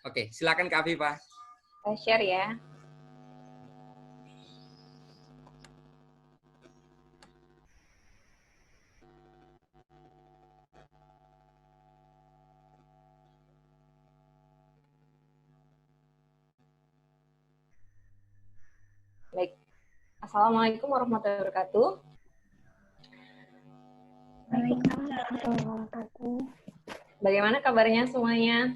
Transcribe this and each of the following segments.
Oke, silakan Kak Afifah. Share ya. Baik. Assalamualaikum warahmatullahi wabarakatuh. Waalaikumsalam warahmatullahi wabarakatuh. Bagaimana kabarnya semuanya?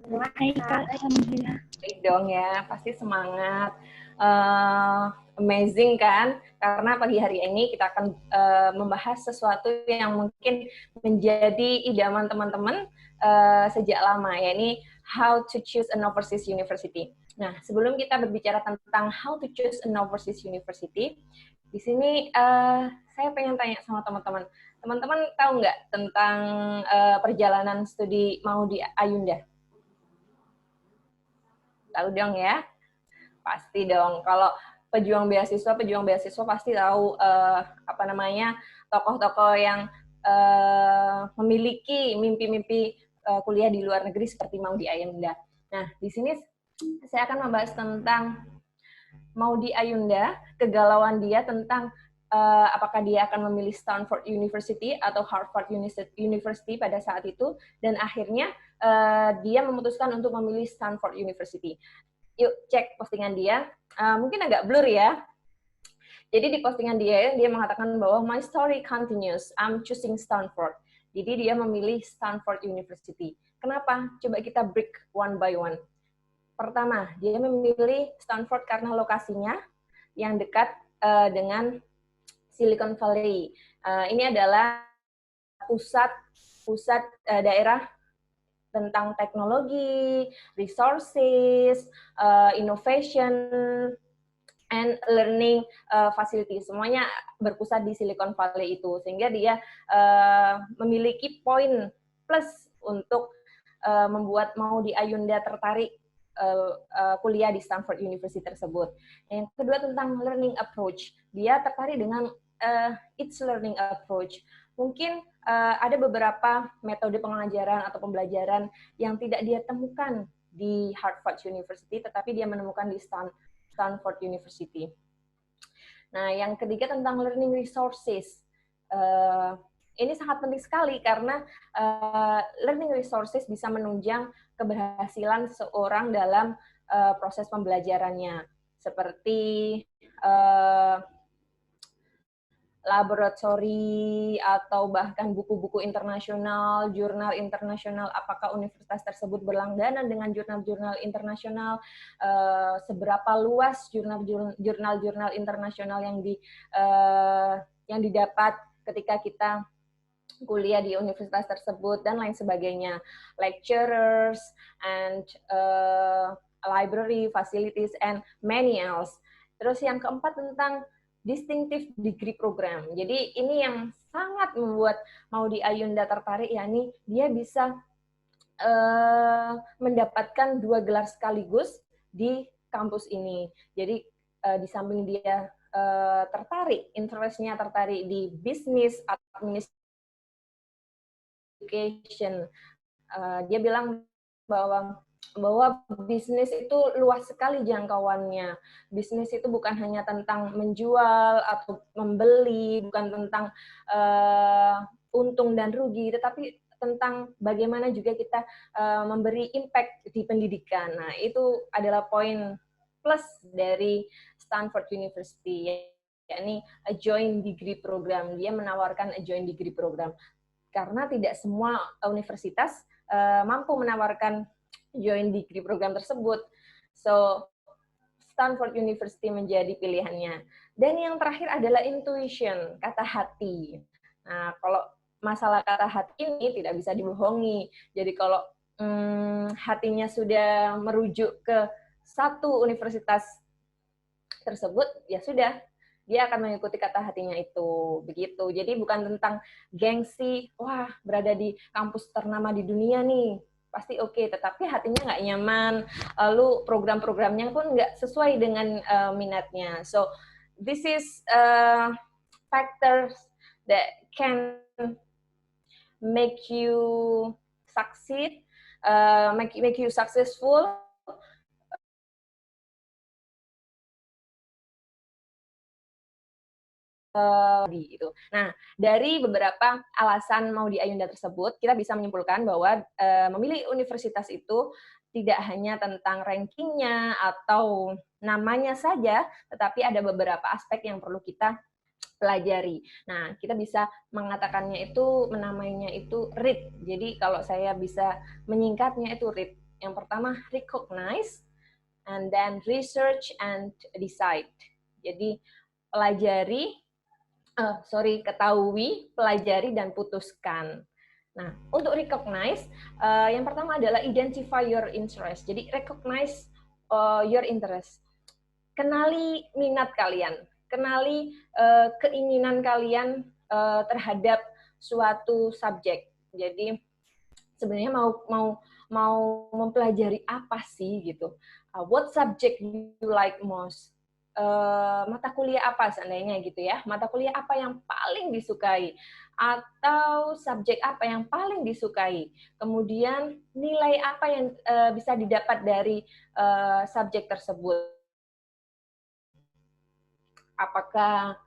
Baik, Kak. Alhamdulillah. Baik dong ya, pasti semangat. Amazing kan? Karena pagi hari ini kita akan membahas sesuatu yang mungkin menjadi idaman teman-teman sejak lama, yakni how to choose an overseas university. Nah, sebelum kita berbicara tentang how to choose an overseas university, di sini saya pengen tanya sama teman-teman. Teman-teman tahu nggak tentang perjalanan studi mau di Ayunda? Tahu dong ya? Pasti dong. Kalau pejuang beasiswa pasti tahu tokoh-tokoh yang memiliki mimpi-mimpi kuliah di luar negeri seperti Maudy Ayunda. Nah, di sini saya akan membahas tentang Maudy Ayunda, kegalauan dia tentang apakah dia akan memilih Stanford University atau Harvard University pada saat itu, dan akhirnya dia memutuskan untuk memilih Stanford University. Yuk cek postingan dia, mungkin agak blur ya. Jadi di postingan dia mengatakan bahwa my story continues, I'm choosing Stanford. Jadi dia memilih Stanford University. Kenapa? Coba kita break one by one. Pertama, dia memilih Stanford karena lokasinya yang dekat dengan Silicon Valley. Ini adalah pusat daerah tentang teknologi, resources, innovation, and learning facility. Semuanya berpusat di Silicon Valley itu. Sehingga dia memiliki poin plus untuk membuat Maudy Ayunda tertarik kuliah di Stanford University tersebut. Yang kedua tentang learning approach. Dia tertarik dengan its learning approach. Mungkin ada beberapa metode pengajaran atau pembelajaran yang tidak dia temukan di Harvard University, tetapi dia menemukan di Stanford University. Nah, yang ketiga tentang learning resources. Ini sangat penting sekali karena learning resources bisa menunjang keberhasilan seseorang dalam proses pembelajarannya. Seperti laboratori atau bahkan buku-buku internasional, jurnal internasional, apakah universitas tersebut berlangganan dengan jurnal-jurnal internasional, seberapa luas jurnal-jurnal internasional yang didapat ketika kita kuliah di universitas tersebut, dan lain sebagainya, lecturers and library facilities and many else. Terus yang keempat tentang distinctive degree program. Jadi ini yang sangat membuat Maudy Ayunda tertarik, yakni dia bisa mendapatkan 2 gelar sekaligus di kampus ini. Jadi di samping dia interestnya tertarik di bisnis, administration, dia bilang bahwa bisnis itu luas sekali jangkauannya. Bisnis itu bukan hanya tentang menjual atau membeli, bukan tentang untung dan rugi, tetapi tentang bagaimana juga kita memberi impact di pendidikan. Nah, itu adalah poin plus dari Stanford University, yakni a joint degree program. Dia menawarkan a joint degree program. Karena tidak semua universitas mampu menawarkan joint degree program tersebut. So, Stanford University menjadi pilihannya. Dan yang terakhir adalah intuition, kata hati. Nah, kalau masalah kata hati ini tidak bisa dibohongi. Jadi kalau hatinya sudah merujuk ke satu universitas tersebut, ya sudah, dia akan mengikuti kata hatinya itu. Begitu. Jadi bukan tentang gengsi, wah berada di kampus ternama di dunia nih, pasti oke, tetapi hatinya nggak nyaman, lalu program-programnya pun nggak sesuai dengan minatnya. So, this is factors that can make you succeed make you successful. Gitu. Nah, dari beberapa alasan mau di Ayunda tersebut, kita bisa menyimpulkan bahwa memilih universitas itu tidak hanya tentang rankingnya atau namanya saja, tetapi ada beberapa aspek yang perlu kita pelajari. Nah, kita bisa mengatakannya itu, menamainya itu READ. Jadi kalau saya bisa menyingkatnya itu READ. Yang pertama, recognize, and then research and decide. Jadi pelajari, ketahui, pelajari, dan putuskan. Nah, untuk recognize, yang pertama adalah identify your interest. Jadi recognize your interest. Kenali minat kalian, kenali keinginan kalian terhadap suatu subjek. Jadi sebenarnya mau mempelajari apa sih gitu? What subject do you like most? Mata kuliah apa seandainya gitu ya? Mata kuliah apa yang paling disukai? Atau subjek apa yang paling disukai? Kemudian nilai apa yang bisa didapat dari subjek tersebut? Apakah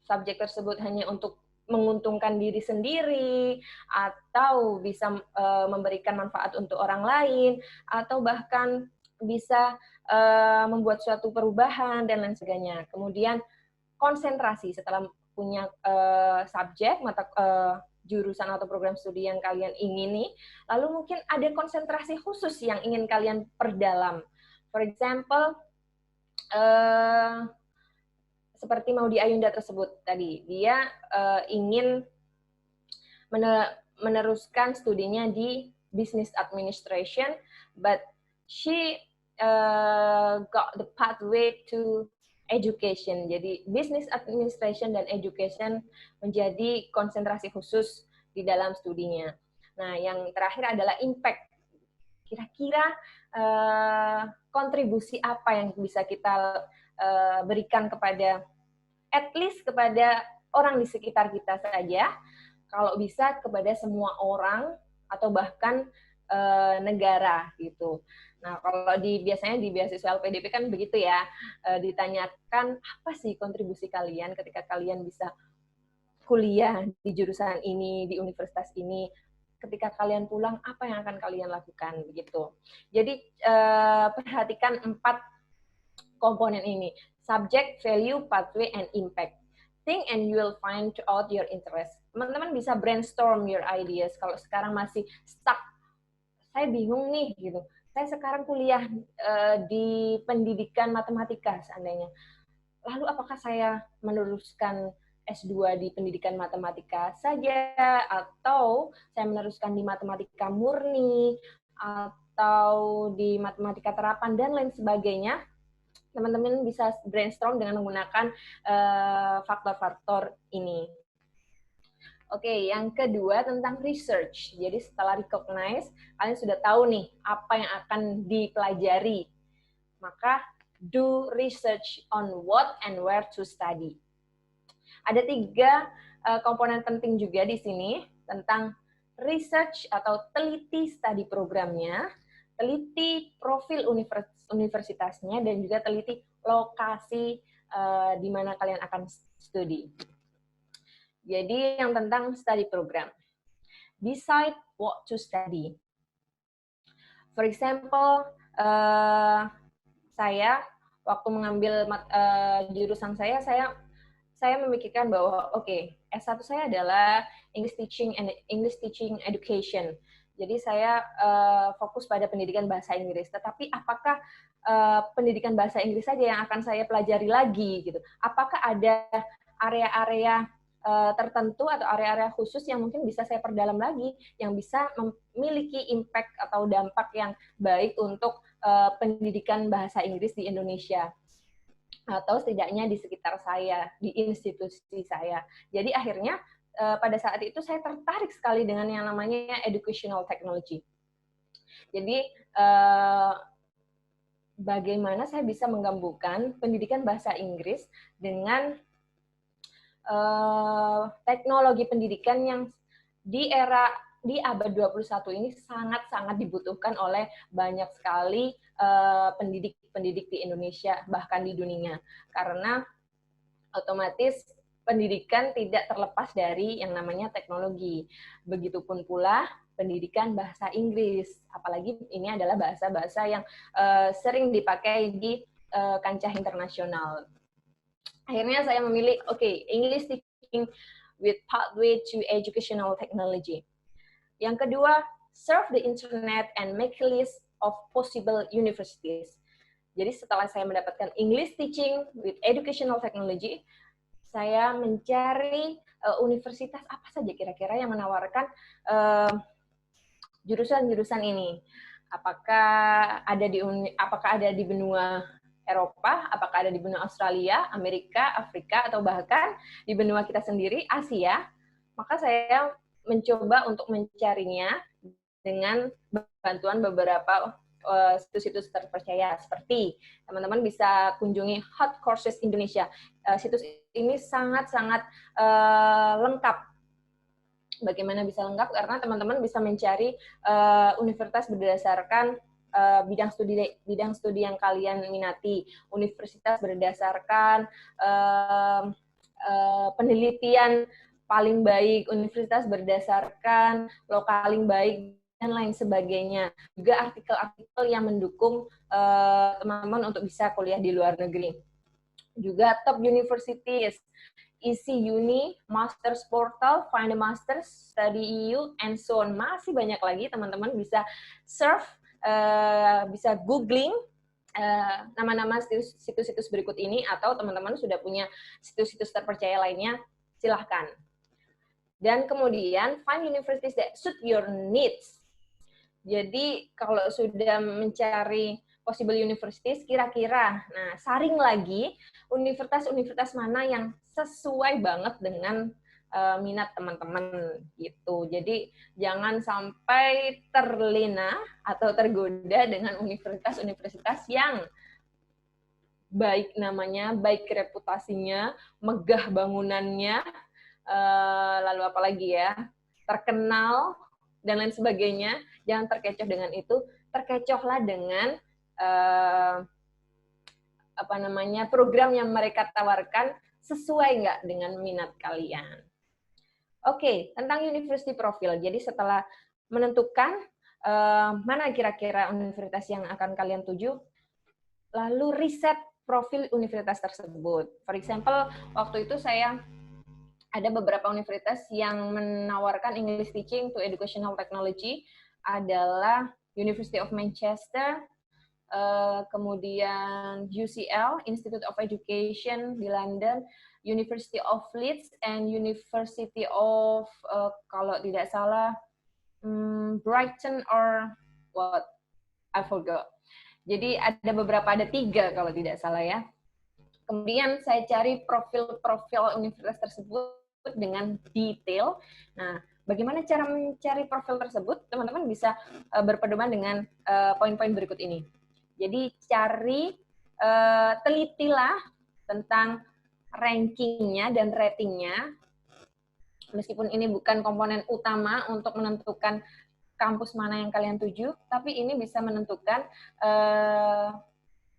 subjek tersebut hanya untuk menguntungkan diri sendiri, atau bisa memberikan manfaat untuk orang lain, atau bahkan bisa membuat suatu perubahan, dan lain sebagainya. Kemudian konsentrasi setelah punya subjek, jurusan atau program studi yang kalian ingini, lalu mungkin ada konsentrasi khusus yang ingin kalian perdalam. For example, seperti mau di Ayunda tersebut tadi, dia ingin meneruskan studinya di business administration, but she got the pathway to education. Jadi business administration dan education menjadi konsentrasi khusus di dalam studinya. Nah, yang terakhir adalah impact. Kira-kira kontribusi apa yang bisa kita berikan kepada, at least kepada orang di sekitar kita saja, kalau bisa kepada semua orang atau bahkan negara gitu. Nah, kalau biasanya di beasiswa LPDP kan begitu ya, ditanyakan apa sih kontribusi kalian ketika kalian bisa kuliah di jurusan ini, di universitas ini, ketika kalian pulang apa yang akan kalian lakukan begitu. Jadi perhatikan 4 komponen ini: subject, value, pathway, and impact. Think and you will find out your interest. Teman-teman bisa brainstorm your ideas. Kalau sekarang masih stuck, saya bingung nih gitu. Saya sekarang kuliah di pendidikan matematika seandainya. Lalu apakah saya meneruskan S2 di pendidikan matematika saja, atau saya meneruskan di matematika murni, atau di matematika terapan, dan lain sebagainya? Teman-teman bisa brainstorm dengan menggunakan faktor-faktor ini. Oke, yang kedua tentang research. Jadi setelah recognize, kalian sudah tahu nih apa yang akan dipelajari. Maka do research on what and where to study. Ada 3 komponen penting juga di sini tentang research atau teliti studi programnya, teliti profil universitasnya, dan juga teliti lokasi di mana kalian akan studi. Jadi yang tentang study program. Decide what to study. For example, saya waktu mengambil jurusan saya memikirkan bahwa S1 saya adalah English Teaching Education. Jadi saya fokus pada pendidikan bahasa Inggris. Tetapi apakah pendidikan bahasa Inggris saja yang akan saya pelajari lagi gitu? Apakah ada area-area tertentu atau area-area khusus yang mungkin bisa saya perdalam lagi, yang bisa memiliki impact atau dampak yang baik untuk pendidikan bahasa Inggris di Indonesia, atau setidaknya di sekitar saya, di institusi saya. Jadi akhirnya pada saat itu saya tertarik sekali dengan yang namanya educational technology. Jadi bagaimana saya bisa menggabungkan pendidikan bahasa Inggris dengan teknologi pendidikan yang di era di abad 21 ini sangat-sangat dibutuhkan oleh banyak sekali pendidik-pendidik di Indonesia, bahkan di dunia. Karena otomatis pendidikan tidak terlepas dari yang namanya teknologi. Begitupun pula pendidikan bahasa Inggris, apalagi ini adalah bahasa-bahasa yang sering dipakai di kancah internasional. Akhirnya saya memilih, English teaching with pathway to educational technology. Yang kedua, surf the internet and make a list of possible universities. Jadi setelah saya mendapatkan English teaching with educational technology, saya mencari universitas apa saja kira-kira yang menawarkan jurusan-jurusan ini. Apakah ada di benua Eropa, apakah ada di benua Australia, Amerika, Afrika, atau bahkan di benua kita sendiri, Asia. Maka saya mencoba untuk mencarinya dengan bantuan beberapa situs-situs terpercaya, seperti teman-teman bisa kunjungi Hot Courses Indonesia. Situs ini sangat-sangat lengkap. Bagaimana bisa lengkap? Karena teman-teman bisa mencari universitas berdasarkan bidang studi yang kalian minati, universitas berdasarkan penelitian paling baik, universitas berdasarkan lokaling baik, dan lain sebagainya. Juga artikel-artikel yang mendukung teman-teman untuk bisa kuliah di luar negeri. Juga top universities, Easy Uni, Masters Portal, Find a Masters, Study EU, and so on. Masih banyak lagi, teman-teman bisa surf, bisa googling nama-nama situs-situs berikut ini, atau teman-teman sudah punya situs-situs terpercaya lainnya, silahkan. Dan kemudian, find universities that suit your needs. Jadi kalau sudah mencari possible universities, kira-kira, nah saring lagi universitas-universitas mana yang sesuai banget dengan minat teman-teman gitu. Jadi jangan sampai terlena atau tergoda dengan universitas-universitas yang baik namanya, baik reputasinya, megah bangunannya, lalu apalagi ya, terkenal, dan lain sebagainya. Jangan terkecoh dengan itu, terkecohlah dengan program yang mereka tawarkan sesuai nggak dengan minat kalian. Oke, tentang university profile. Jadi setelah menentukan mana kira-kira universitas yang akan kalian tuju, lalu riset profil universitas tersebut. For example, waktu itu saya ada beberapa universitas yang menawarkan English Teaching to Educational Technology, adalah University of Manchester, kemudian UCL, Institute of Education di London, University of Leeds, and University of, kalau tidak salah, Brighton or what? I forgot. Jadi ada beberapa, ada 3 kalau tidak salah ya. Kemudian saya cari profil-profil universitas tersebut dengan detail. Nah, bagaimana cara mencari profil tersebut? Teman-teman bisa berpedoman dengan poin-poin berikut ini. Jadi telitilah tentang rankingnya dan ratingnya. Meskipun ini bukan komponen utama untuk menentukan kampus mana yang kalian tuju, tapi ini bisa menentukan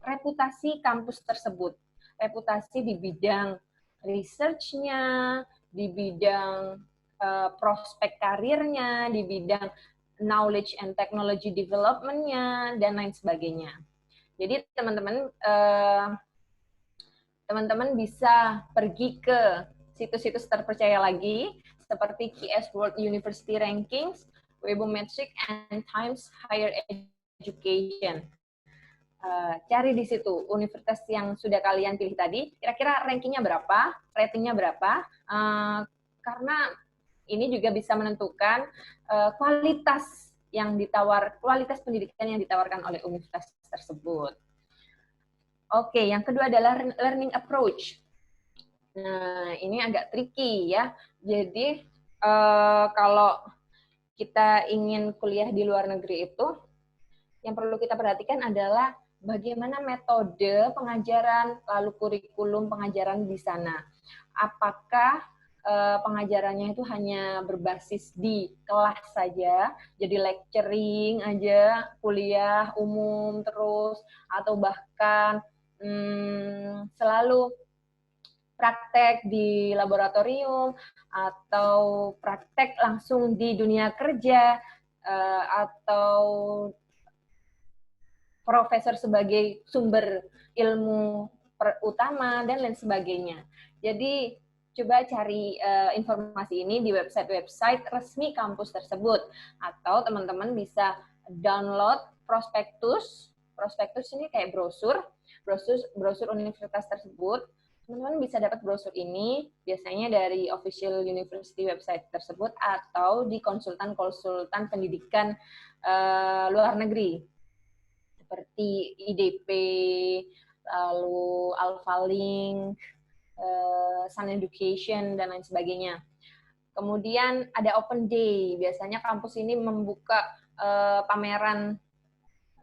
reputasi kampus tersebut. Reputasi di bidang research-nya, di bidang prospek karirnya, di bidang knowledge and technology development-nya, dan lain sebagainya. Jadi teman-teman bisa pergi ke situs-situs terpercaya lagi, seperti QS World University Rankings, Webometrics, and Times Higher Education. Cari di situ universitas yang sudah kalian pilih tadi, kira-kira rankingnya berapa, ratingnya berapa, karena ini juga bisa menentukan kualitas pendidikan yang ditawarkan oleh universitas tersebut. Oke, yang kedua adalah learning approach. Nah, ini agak tricky ya. Jadi kalau kita ingin kuliah di luar negeri itu, yang perlu kita perhatikan adalah bagaimana metode pengajaran, lalu kurikulum pengajaran di sana. Apakah pengajarannya itu hanya berbasis di kelas saja, jadi lecturing aja, kuliah umum terus, atau bahkan selalu praktek di laboratorium atau praktek langsung di dunia kerja, atau profesor sebagai sumber ilmu utama dan lain sebagainya. Jadi coba cari informasi ini di website-website resmi kampus tersebut, atau teman-teman bisa download prospektus. Prospektus ini kayak brosur universitas tersebut. Teman-teman bisa dapat brosur ini biasanya dari official university website tersebut atau di konsultan-konsultan pendidikan luar negeri seperti IDP, lalu Alphalink, Sun Education, dan lain sebagainya. Kemudian ada Open Day, biasanya kampus ini membuka pameran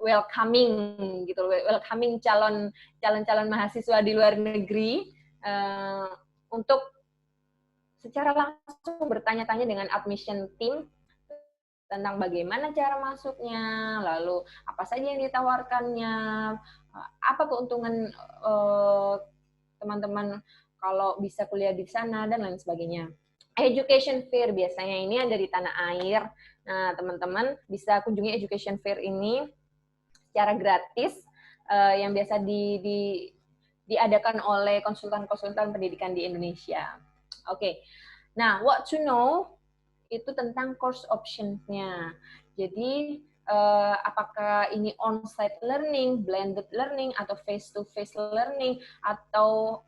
welcoming gitu, welcoming calon mahasiswa di luar negeri untuk secara langsung bertanya-tanya dengan admission team tentang bagaimana cara masuknya, lalu apa saja yang ditawarkannya, apa keuntungan teman-teman kalau bisa kuliah di sana, dan lain sebagainya. Education fair biasanya ini ada di tanah air. Nah, teman-teman bisa kunjungi education fair ini secara gratis yang biasa diadakan oleh konsultan-konsultan pendidikan di Indonesia. Oke. Nah, what to know itu tentang course option-nya. Jadi, apakah ini on-site learning, blended learning, atau face-to-face learning, atau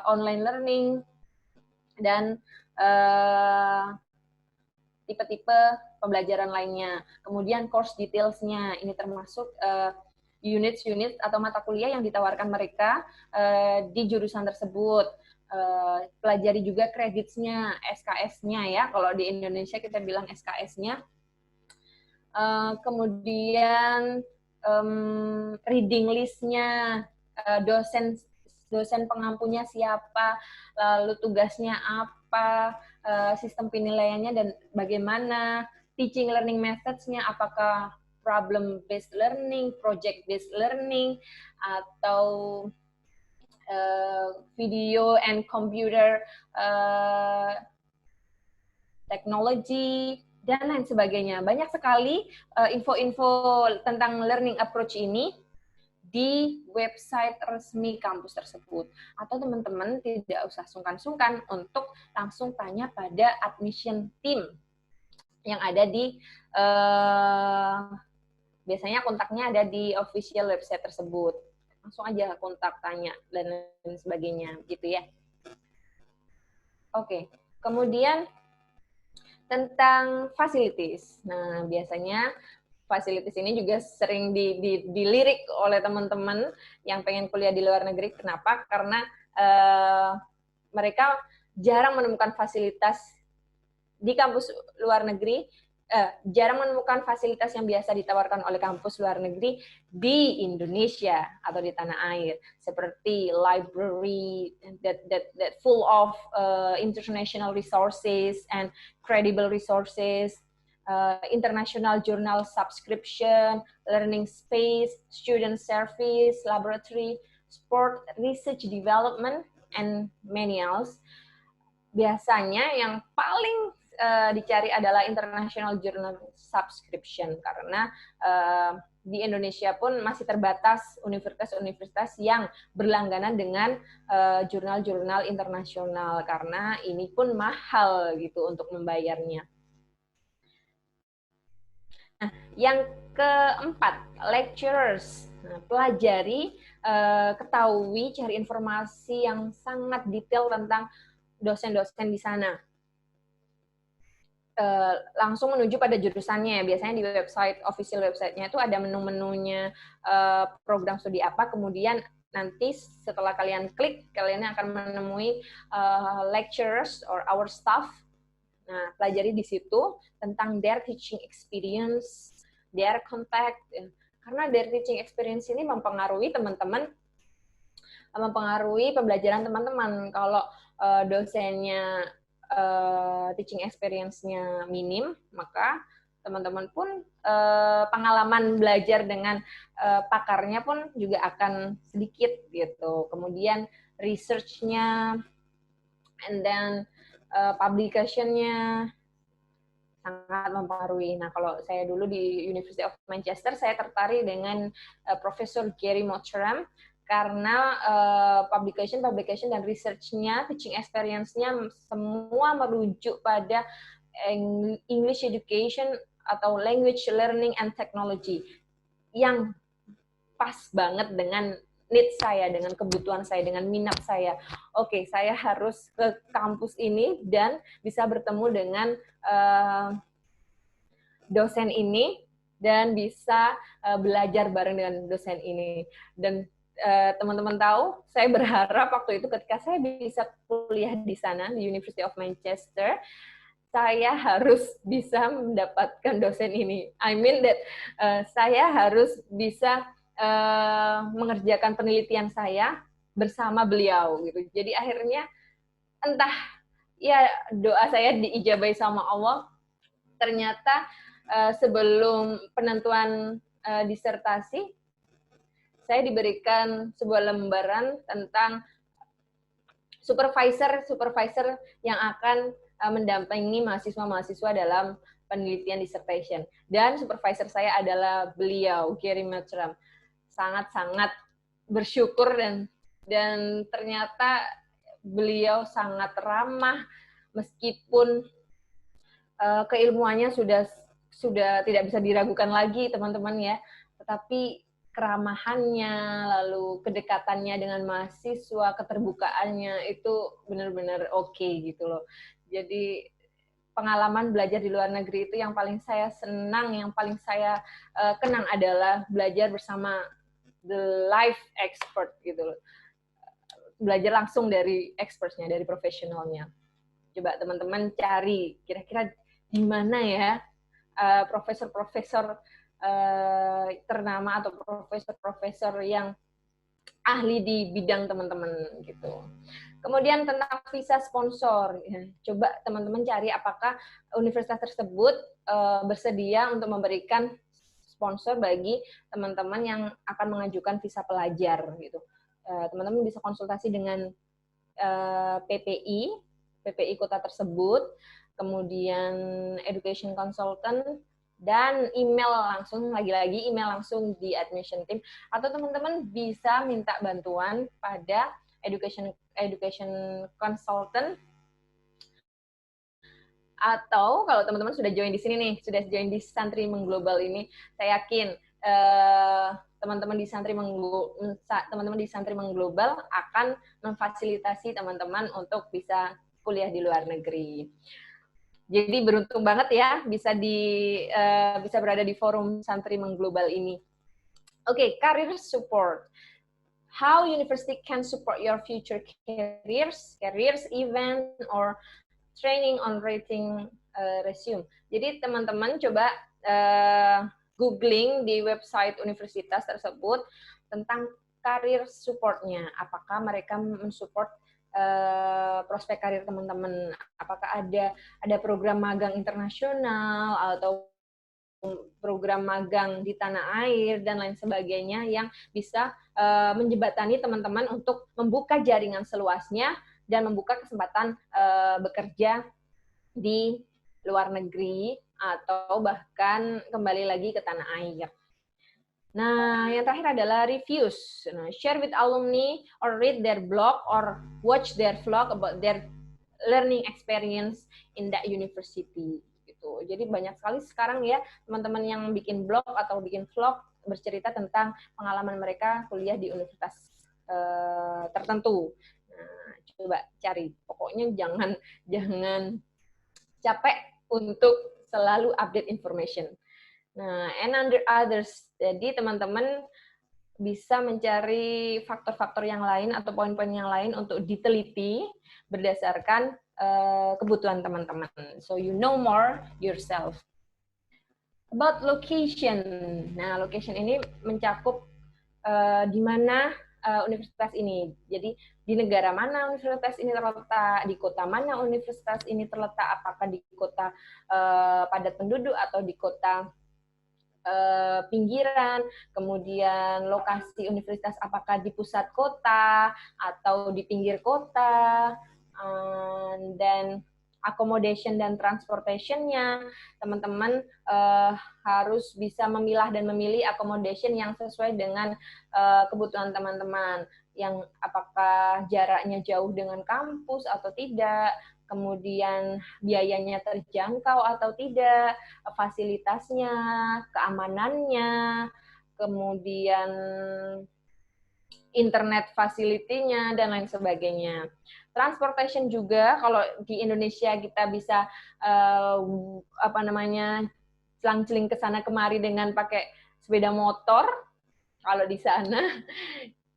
online learning, dan tipe-tipe pembelajaran lainnya. Kemudian course details-nya, ini termasuk unit-unit atau mata kuliah yang ditawarkan mereka di jurusan tersebut. Pelajari juga kreditnya, SKS-nya ya, kalau di Indonesia kita bilang SKS-nya. Kemudian reading list-nya, dosen pengampunya siapa, lalu tugasnya apa, sistem penilaiannya dan bagaimana, teaching learning methods-nya, apakah problem based learning, project based learning, atau video and computer technology, dan lain sebagainya. Banyak sekali info-info tentang learning approach ini di website resmi kampus tersebut. Atau teman-teman tidak usah sungkan-sungkan untuk langsung tanya pada admission team yang ada di biasanya kontaknya ada di official website tersebut. Langsung aja kontak, tanya, dan lain sebagainya, gitu ya. Oke, kemudian tentang facilities. Nah, biasanya facilities ini juga sering dilirik oleh teman-teman yang pengen kuliah di luar negeri. Kenapa? Karena mereka jarang menemukan fasilitas di kampus luar negeri, jarang menemukan fasilitas yang biasa ditawarkan oleh kampus luar negeri di Indonesia atau di tanah air, seperti library that full of international resources and credible resources, international journal subscription, learning space, student service, laboratory, sport, research development, and many else. Biasanya yang paling dicari adalah international journal subscription, karena di Indonesia pun masih terbatas universitas-universitas yang berlangganan dengan jurnal-jurnal internasional, karena ini pun mahal gitu untuk membayarnya. Nah, yang keempat, lecturers. Nah, pelajari, ketahui, cari informasi yang sangat detail tentang dosen-dosen di sana. Langsung menuju pada jurusannya. Biasanya di website, official website-nya itu ada menu-menunya program studi apa, kemudian nanti setelah kalian klik, kalian akan menemui lecturers or our staff. Nah, pelajari di situ tentang their teaching experience, their contact, karena their teaching experience ini mempengaruhi teman-teman, mempengaruhi pembelajaran teman-teman. Kalau dosennya teaching experience-nya minim, maka teman-teman pun pengalaman belajar dengan pakarnya pun juga akan sedikit gitu. Kemudian research-nya, and then publication-nya sangat mempengaruhi. Nah, kalau saya dulu di University of Manchester, saya tertarik dengan Profesor Gary Mottram karena publication dan research-nya, teaching experience-nya semua merujuk pada English education atau language learning and technology yang pas banget dengan need saya, dengan kebutuhan saya, dengan minat saya. Oke, saya harus ke kampus ini dan bisa bertemu dengan dosen ini dan bisa belajar bareng dengan dosen ini. Dan teman-teman tahu, saya berharap waktu itu ketika saya bisa kuliah di sana, di University of Manchester, saya harus bisa mendapatkan dosen ini. I mean that saya harus bisa mengerjakan penelitian saya bersama beliau gitu. Jadi akhirnya entah ya doa saya diijabahi sama Allah. Ternyata sebelum penentuan disertasi saya diberikan sebuah lembaran tentang supervisor yang akan mendampingi mahasiswa-mahasiswa dalam penelitian dissertation. Dan supervisor saya adalah beliau, Gary Mottram. Sangat-sangat bersyukur dan ternyata beliau sangat ramah meskipun keilmuannya sudah tidak bisa diragukan lagi teman-teman ya, tetapi keramahannya, lalu kedekatannya dengan mahasiswa, keterbukaannya itu benar-benar oke gitu loh. Jadi pengalaman belajar di luar negeri itu yang paling saya senang, yang paling saya kenang adalah belajar bersama the life expert gitu loh. Belajar langsung dari expertnya, dari profesionalnya. Coba teman-teman cari kira-kira di mana ya profesor-profesor ternama atau profesor-profesor yang ahli di bidang teman-teman gitu. Kemudian tentang visa sponsor, ya. Coba teman-teman cari apakah universitas tersebut bersedia untuk memberikan sponsor bagi teman-teman yang akan mengajukan visa pelajar gitu. Teman-teman bisa konsultasi dengan PPI kota tersebut, kemudian education consultant, dan email langsung, lagi-lagi email langsung di admission team, atau teman-teman bisa minta bantuan pada education consultant, atau kalau teman-teman sudah join di sini nih, sudah join di Santri Mengglobal ini, saya yakin teman-teman di Santri Mengglobal akan memfasilitasi teman-teman untuk bisa kuliah di luar negeri. Jadi beruntung banget ya bisa berada di forum Santri Mengglobal ini. Oke, career support. How university can support your future careers, event, or training on writing resume. Jadi teman-teman coba googling di website universitas tersebut tentang karir supportnya. Apakah mereka mensupport prospek karir teman-teman? Apakah ada program magang internasional atau program magang di tanah air dan lain sebagainya yang bisa menjembatani teman-teman untuk membuka jaringan seluasnya dan membuka kesempatan bekerja di luar negeri atau bahkan kembali lagi ke tanah air. Nah, yang terakhir adalah reviews. Nah, share with alumni or read their blog or watch their vlog about their learning experience in that university. Gitu. Jadi banyak sekali sekarang ya teman-teman yang bikin blog atau bikin vlog bercerita tentang pengalaman mereka kuliah di universitas tertentu. Nah, coba cari. Pokoknya jangan capek untuk selalu update information. Nah, and under others. Jadi teman-teman bisa mencari faktor-faktor yang lain atau poin-poin yang lain untuk diteliti berdasarkan kebutuhan teman-teman. So you know more yourself. About location. Nah, location ini mencakup di mana universitas ini. Jadi di negara mana universitas ini terletak, di kota mana universitas ini terletak, apakah di kota padat penduduk atau di kota pinggiran, kemudian lokasi universitas apakah di pusat kota atau di pinggir kota, dan accommodation dan transportation-nya, teman-teman harus bisa memilah dan memilih accommodation yang sesuai dengan kebutuhan teman-teman, yang apakah jaraknya jauh dengan kampus atau tidak, kemudian biayanya terjangkau atau tidak, fasilitasnya, keamanannya, kemudian internet facility-nya, dan lain sebagainya. Transportation juga, kalau di Indonesia kita bisa celang-celing ke sana kemari dengan pakai sepeda motor. Kalau di sana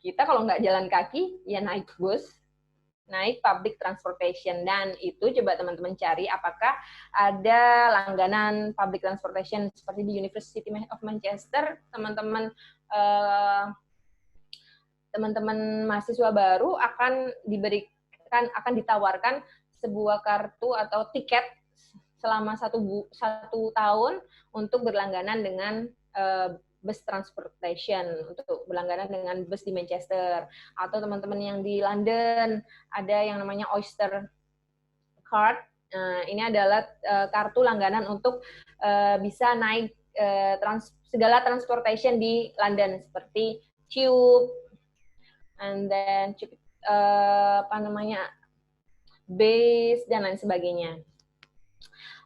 kita kalau nggak jalan kaki ya naik bus, naik public transportation. Dan itu coba teman-teman cari apakah ada langganan public transportation seperti di University of Manchester. Teman-teman mahasiswa baru akan ditawarkan sebuah kartu atau tiket selama satu tahun untuk berlangganan dengan bus transportation, untuk berlangganan dengan bus di Manchester. Atau teman-teman yang di London ada yang namanya Oyster Card. Ini adalah kartu langganan untuk bisa naik segala transportation di London seperti Tube, and then base dan lain sebagainya.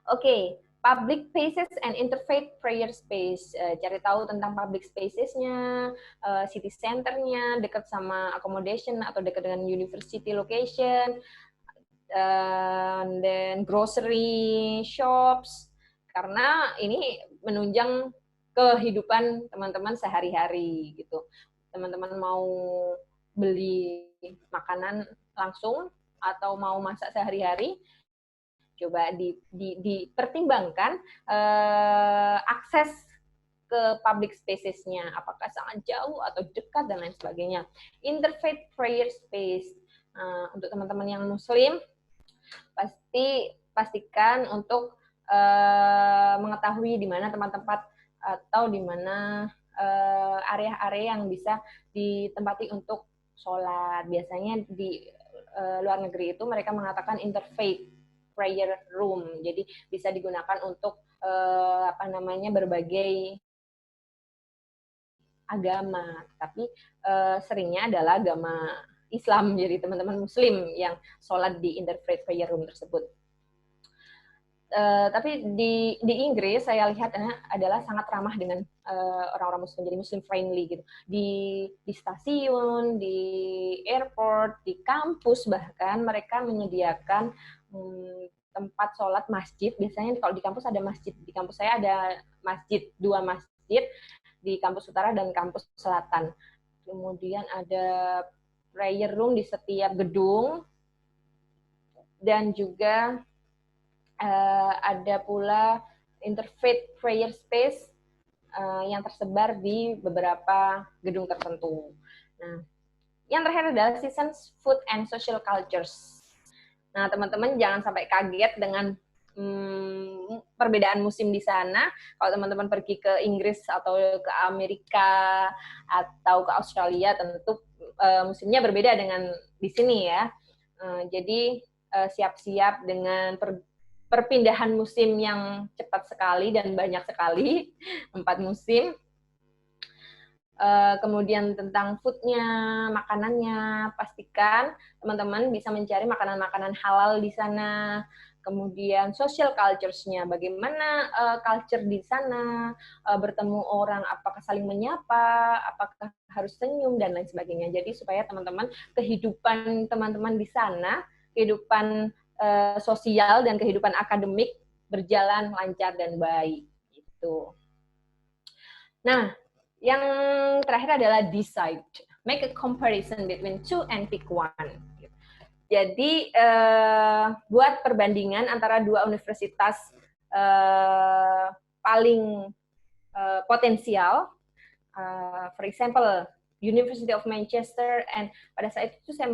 Oke. Public spaces and interfaith prayer space. Cari tahu tentang public spaces-nya, city center-nya, dekat sama accommodation atau dekat dengan university location, dan grocery shops, karena ini menunjang kehidupan teman-teman sehari-hari gitu. Teman-teman mau beli makanan langsung atau mau masak sehari-hari, coba dipertimbangkan akses ke public spaces-nya, apakah sangat jauh atau dekat dan lain sebagainya. Interfaith prayer space, untuk teman-teman yang Muslim, pastikan untuk mengetahui di mana tempat-tempat atau di mana area-area yang bisa ditempati untuk sholat. Biasanya di luar negeri itu mereka mengatakan interfaith prayer room, jadi bisa digunakan untuk berbagai agama, tapi seringnya adalah agama Islam, jadi teman-teman Muslim yang sholat di interfaith prayer room tersebut. Tapi di Inggris saya lihat adalah sangat ramah dengan orang-orang Muslim, jadi Muslim friendly gitu. Di stasiun, di airport, di kampus bahkan mereka menyediakan tempat sholat masjid. Biasanya kalau di kampus ada masjid. Di kampus saya ada masjid, 2 masjid di kampus utara dan kampus selatan. Kemudian ada prayer room di setiap gedung, dan juga ada pula interfaith prayer space yang tersebar di beberapa gedung tertentu. Nah, yang terakhir adalah seasons, food, and social cultures. Nah, teman-teman jangan sampai kaget dengan perbedaan musim di sana. Kalau teman-teman pergi ke Inggris atau ke Amerika atau ke Australia, tentu musimnya berbeda dengan di sini ya. Jadi siap-siap dengan perpindahan musim yang cepat sekali dan banyak sekali, 4 musim. Kemudian tentang food-nya, makanannya, pastikan teman-teman bisa mencari makanan-makanan halal di sana. Kemudian social cultures-nya, bagaimana culture di sana, bertemu orang, apakah saling menyapa, apakah harus senyum, dan lain sebagainya. Jadi supaya teman-teman, kehidupan teman-teman di sana, kehidupan sosial dan kehidupan akademik berjalan lancar dan baik. Gitu. Nah, yang terakhir adalah decide. Make a comparison between two and pick one. Jadi, buat perbandingan antara 2 universitas paling potensial. For example, University of Manchester, and pada saat itu saya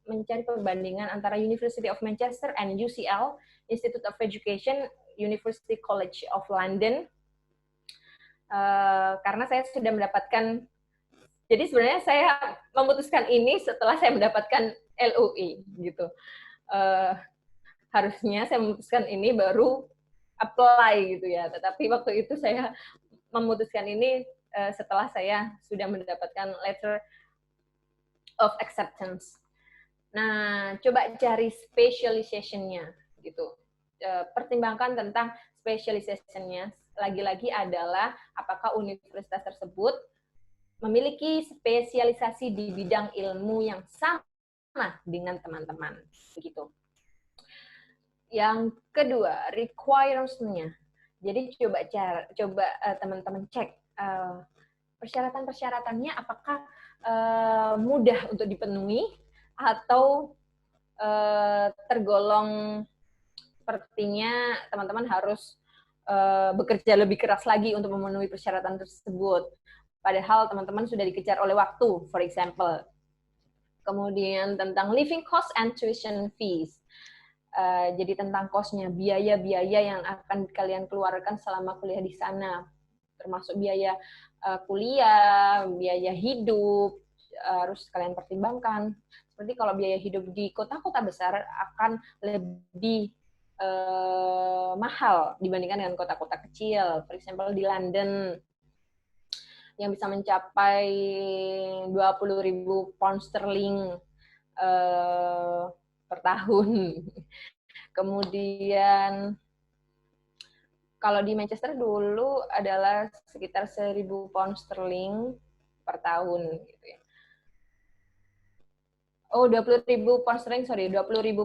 mencari perbandingan antara University of Manchester and UCL, Institute of Education, University College of London, karena saya sudah mendapatkan, jadi sebenarnya saya memutuskan ini setelah saya mendapatkan LUI gitu. Harusnya saya memutuskan ini baru apply gitu ya, tetapi waktu itu saya memutuskan ini setelah saya sudah mendapatkan letter of acceptance. Nah, coba cari specialization-nya gitu. Pertimbangkan tentang specialization-nya. Lagi-lagi adalah apakah universitas tersebut memiliki spesialisasi di bidang ilmu yang sama dengan teman-teman. Begitu. Yang kedua, requirements-nya. Jadi coba teman-teman cek persyaratan-persyaratannya apakah mudah untuk dipenuhi atau tergolong sepertinya teman-teman harus bekerja lebih keras lagi untuk memenuhi persyaratan tersebut. Padahal teman-teman sudah dikejar oleh waktu, for example. Kemudian tentang living cost and tuition fees. Jadi tentang cost-nya, biaya-biaya yang akan kalian keluarkan selama kuliah di sana. Termasuk biaya kuliah, biaya hidup, harus kalian pertimbangkan. Seperti kalau biaya hidup di kota-kota besar akan lebih mahal dibandingkan dengan kota-kota kecil. For example, di London yang bisa mencapai 20.000 pound sterling per tahun. Kemudian kalau di Manchester dulu adalah sekitar 1.000 pound sterling per tahun gitu ya. Oh, 20.000 pound sterling, 20.000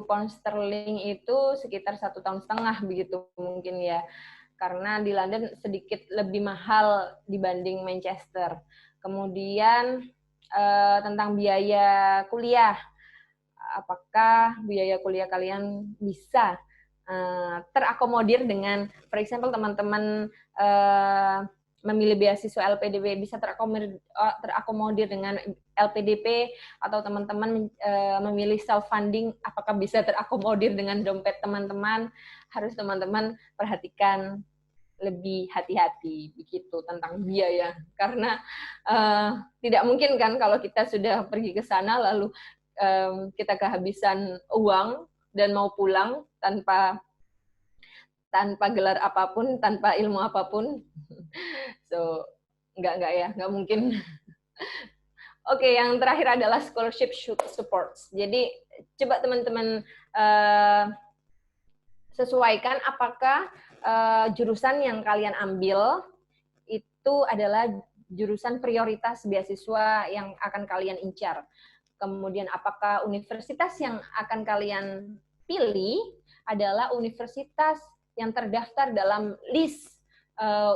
pound sterling itu sekitar 1,5 tahun begitu mungkin ya. Karena di London sedikit lebih mahal dibanding Manchester. Kemudian tentang biaya kuliah. Apakah biaya kuliah kalian bisa terakomodir dengan, for example, teman-teman memilih beasiswa LPDP bisa terakomodir dengan LPDP, atau teman-teman memilih self-funding, apakah bisa terakomodir dengan dompet teman-teman. Harus teman-teman perhatikan lebih hati-hati begitu tentang biaya, karena tidak mungkin kan kalau kita sudah pergi ke sana lalu kita kehabisan uang dan mau pulang tanpa gelar apapun, tanpa ilmu apapun. So, nggak mungkin. Oke, yang terakhir adalah scholarship supports. Jadi, coba teman-teman sesuaikan apakah jurusan yang kalian ambil itu adalah jurusan prioritas beasiswa yang akan kalian incar. Kemudian, apakah universitas yang akan kalian pilih adalah universitas yang terdaftar dalam list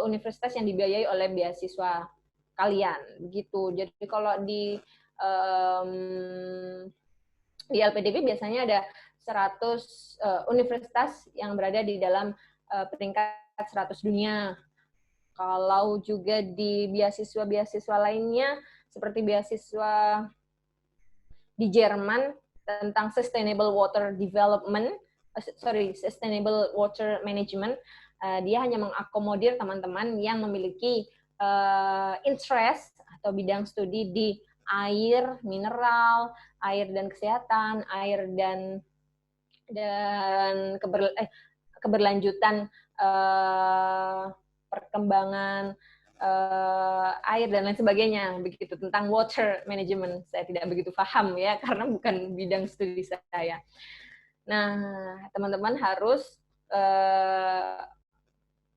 universitas yang dibiayai oleh beasiswa kalian, begitu. Jadi kalau di LPDP biasanya ada 100 universitas yang berada di dalam peringkat 100 dunia. Kalau juga di beasiswa-beasiswa lainnya, seperti beasiswa di Jerman tentang Sustainable Water Management, dia hanya mengakomodir teman-teman yang memiliki interest atau bidang studi di air, mineral, air dan kesehatan, air dan keberlanjutan perkembangan air dan lain sebagainya, begitu. Tentang water management saya tidak begitu paham ya, karena bukan bidang studi saya. Nah, teman-teman harus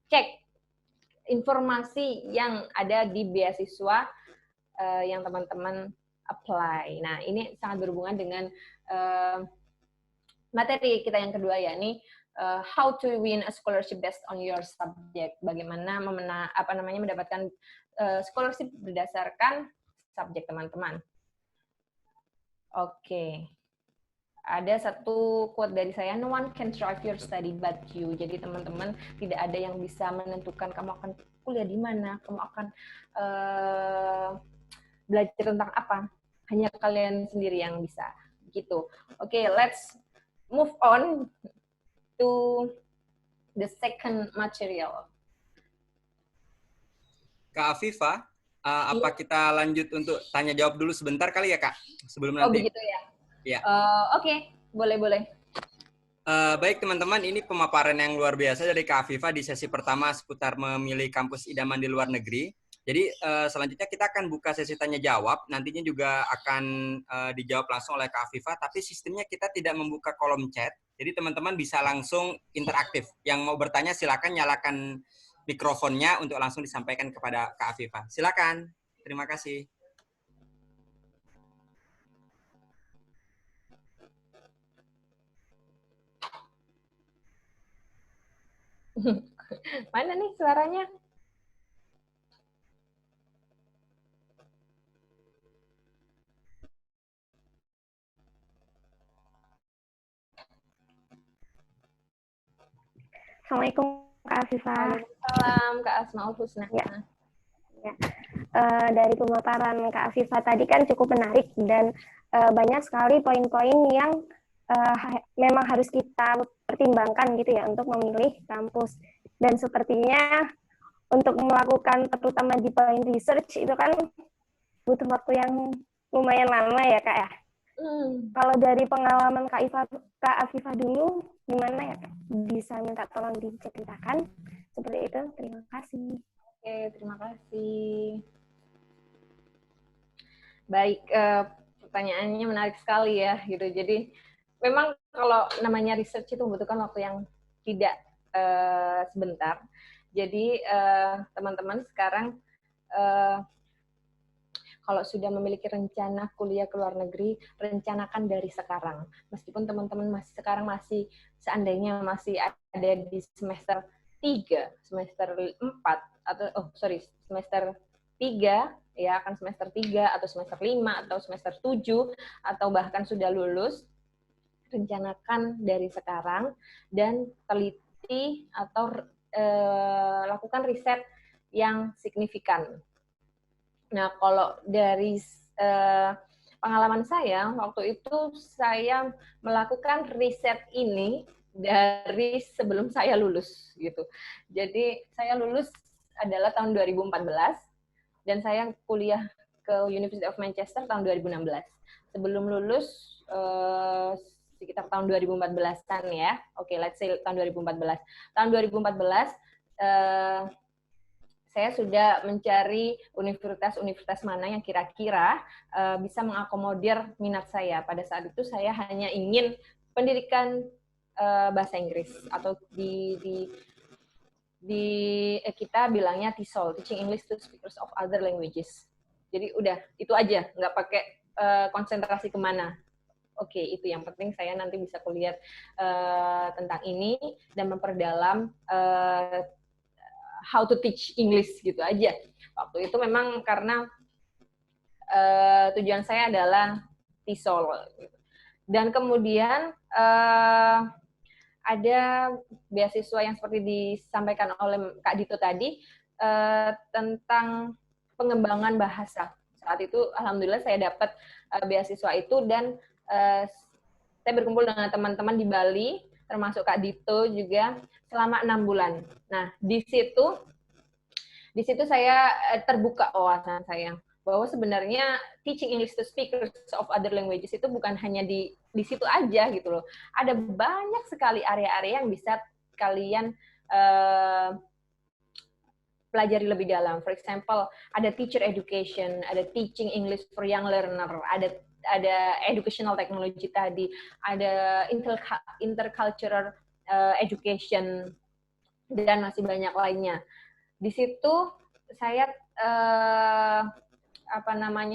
cek informasi yang ada di beasiswa yang teman-teman apply. Nah, ini sangat berhubungan dengan materi kita yang kedua, yakni how to win a scholarship based on your subject. Bagaimana mendapatkan scholarship berdasarkan subjek teman-teman. Oke. Ada satu quote dari saya, no one can drive your study but you. Jadi teman-teman, tidak ada yang bisa menentukan kamu akan kuliah di mana, kamu akan belajar tentang apa, hanya kalian sendiri yang bisa gitu. Oke, let's move on to the second material. Kak Afifa, apa kita lanjut untuk tanya jawab dulu sebentar kali ya Kak, sebelum Oh nanti. begitu ya. Ya. Oke, boleh. Baik teman-teman, ini pemaparan yang luar biasa dari Kak Afifa di sesi pertama seputar memilih kampus idaman di luar negeri. Jadi selanjutnya kita akan buka sesi tanya jawab, nantinya juga akan dijawab langsung oleh Kak Afifa, tapi sistemnya kita tidak membuka kolom chat, jadi teman-teman bisa langsung interaktif. Yang mau bertanya silakan nyalakan mikrofonnya untuk langsung disampaikan kepada Kak Afifa. Silakan, terima kasih. Mana nih suaranya? Assalamualaikum Kak Afifa. Waalaikumsalam Kak Asmaul Husna. Ya. Dari pemaparan Kak Afifa tadi kan cukup menarik dan banyak sekali poin-poin yang memang harus kita pertimbangkan gitu ya untuk memilih kampus. Dan sepertinya untuk melakukan terutama di poin research itu kan butuh waktu yang lumayan lama ya Kak ya. Kalau dari pengalaman Kak Afifa dulu gimana ya Kak? Bisa minta tolong diceritakan seperti itu. Terima kasih. Oke, terima kasih. Baik, pertanyaannya menarik sekali ya gitu. Jadi memang kalau namanya research itu membutuhkan waktu yang tidak sebentar. Jadi teman-teman sekarang kalau sudah memiliki rencana kuliah ke luar negeri, rencanakan dari sekarang. Meskipun teman-teman sekarang masih seandainya masih ada di semester 3, semester 4 atau semester 3 ya, akan semester 3 atau semester 5 atau semester 7 atau bahkan sudah lulus, rencanakan dari sekarang dan teliti atau lakukan riset yang signifikan. Nah, kalau dari pengalaman saya, waktu itu saya melakukan riset ini dari sebelum saya lulus, gitu. Jadi, saya lulus adalah tahun 2014, dan saya kuliah ke University of Manchester tahun 2016. Sebelum lulus, sekitar tahun 2014-an ya. Oke, let's say tahun 2014. Tahun 2014, saya sudah mencari universitas-universitas mana yang kira-kira bisa mengakomodir minat saya. Pada saat itu saya hanya ingin pendidikan bahasa Inggris atau kita bilangnya TESOL, Teaching English to Speakers of Other Languages. Jadi udah itu aja, nggak pakai konsentrasi kemana. Oke, itu yang penting saya nanti bisa kuliah tentang ini dan memperdalam how to teach English gitu aja. Waktu itu memang karena tujuan saya adalah TESOL. Dan kemudian ada beasiswa yang seperti disampaikan oleh Kak Dito tadi tentang pengembangan bahasa. Saat itu alhamdulillah saya dapat beasiswa itu dan saya berkumpul dengan teman-teman di Bali, termasuk Kak Dito juga selama 6 bulan. Nah, di situ saya terbuka wawasan saya bahwa sebenarnya teaching English to speakers of other languages itu bukan hanya di situ aja gitu loh. Ada banyak sekali area-area yang bisa kalian pelajari lebih dalam. For example, ada teacher education, ada teaching English for young learner, ada educational technology tadi, ada intercultural education, dan masih banyak lainnya. Di situ saya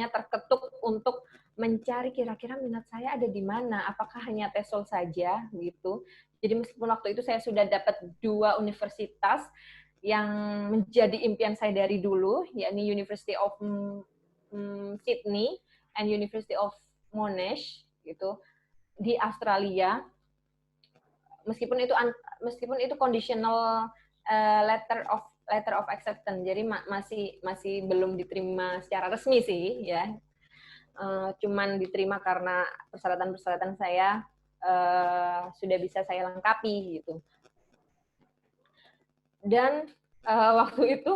terketuk untuk mencari kira-kira minat saya ada di mana, apakah hanya TESOL saja gitu. Jadi meskipun waktu itu saya sudah dapat 2 universitas yang menjadi impian saya dari dulu, yakni University of Sydney and University of Monash gitu di Australia. Meskipun itu conditional letter of letter of acceptance. Jadi masih belum diterima secara resmi sih ya. Cuman diterima karena persyaratan-persyaratan saya sudah bisa saya lengkapi gitu. Dan waktu itu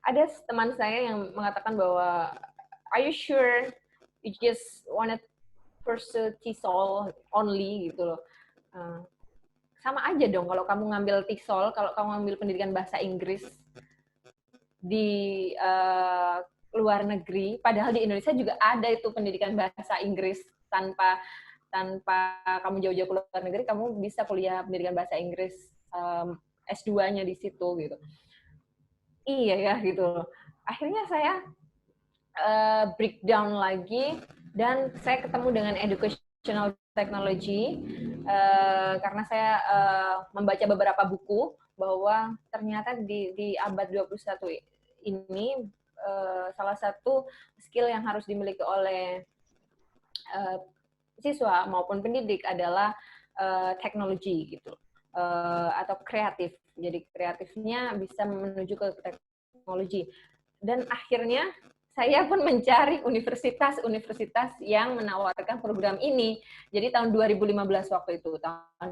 ada teman saya yang mengatakan bahwa, are you sure you just wanted pursue TESOL only gitu loh. Sama aja dong kalau kamu ngambil TESOL, kalau kamu ngambil pendidikan bahasa Inggris di luar negeri, padahal di Indonesia juga ada itu pendidikan bahasa Inggris tanpa kamu jauh-jauh ke luar negeri, kamu bisa kuliah pendidikan bahasa Inggris S2-nya di situ gitu. Iya ya gitu. Akhirnya saya breakdown lagi dan saya ketemu dengan educational technology karena saya membaca beberapa buku bahwa ternyata di abad 21 ini salah satu skill yang harus dimiliki oleh siswa maupun pendidik adalah teknologi gitu atau kreatif. Jadi kreatifnya bisa menuju ke teknologi. Dan akhirnya saya pun mencari universitas-universitas yang menawarkan program ini. Jadi tahun 2015 waktu itu, tahun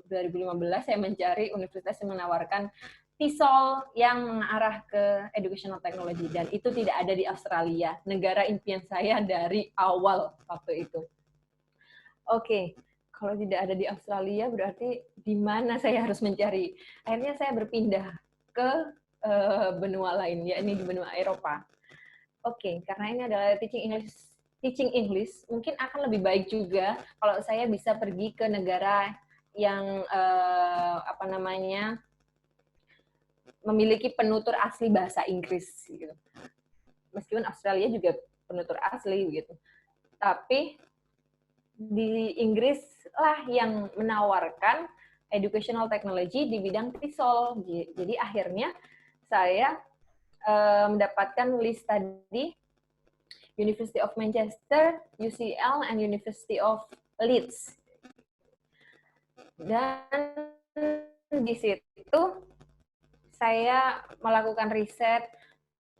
2015 saya mencari universitas yang menawarkan TESOL yang mengarah ke educational technology, dan itu tidak ada di Australia, negara impian saya dari awal waktu itu. Oke, kalau tidak ada di Australia berarti di mana saya harus mencari? Akhirnya saya berpindah ke benua lain, yakni di benua Eropa. Oke, karena ini adalah teaching English, mungkin akan lebih baik juga kalau saya bisa pergi ke negara yang memiliki penutur asli bahasa Inggris gitu. Meskipun Australia juga penutur asli gitu. Tapi di Inggris lah yang menawarkan educational technology di bidang TESOL. Jadi akhirnya saya mendapatkan list tadi University of Manchester, UCL, and University of Leeds. Dan di situ saya melakukan riset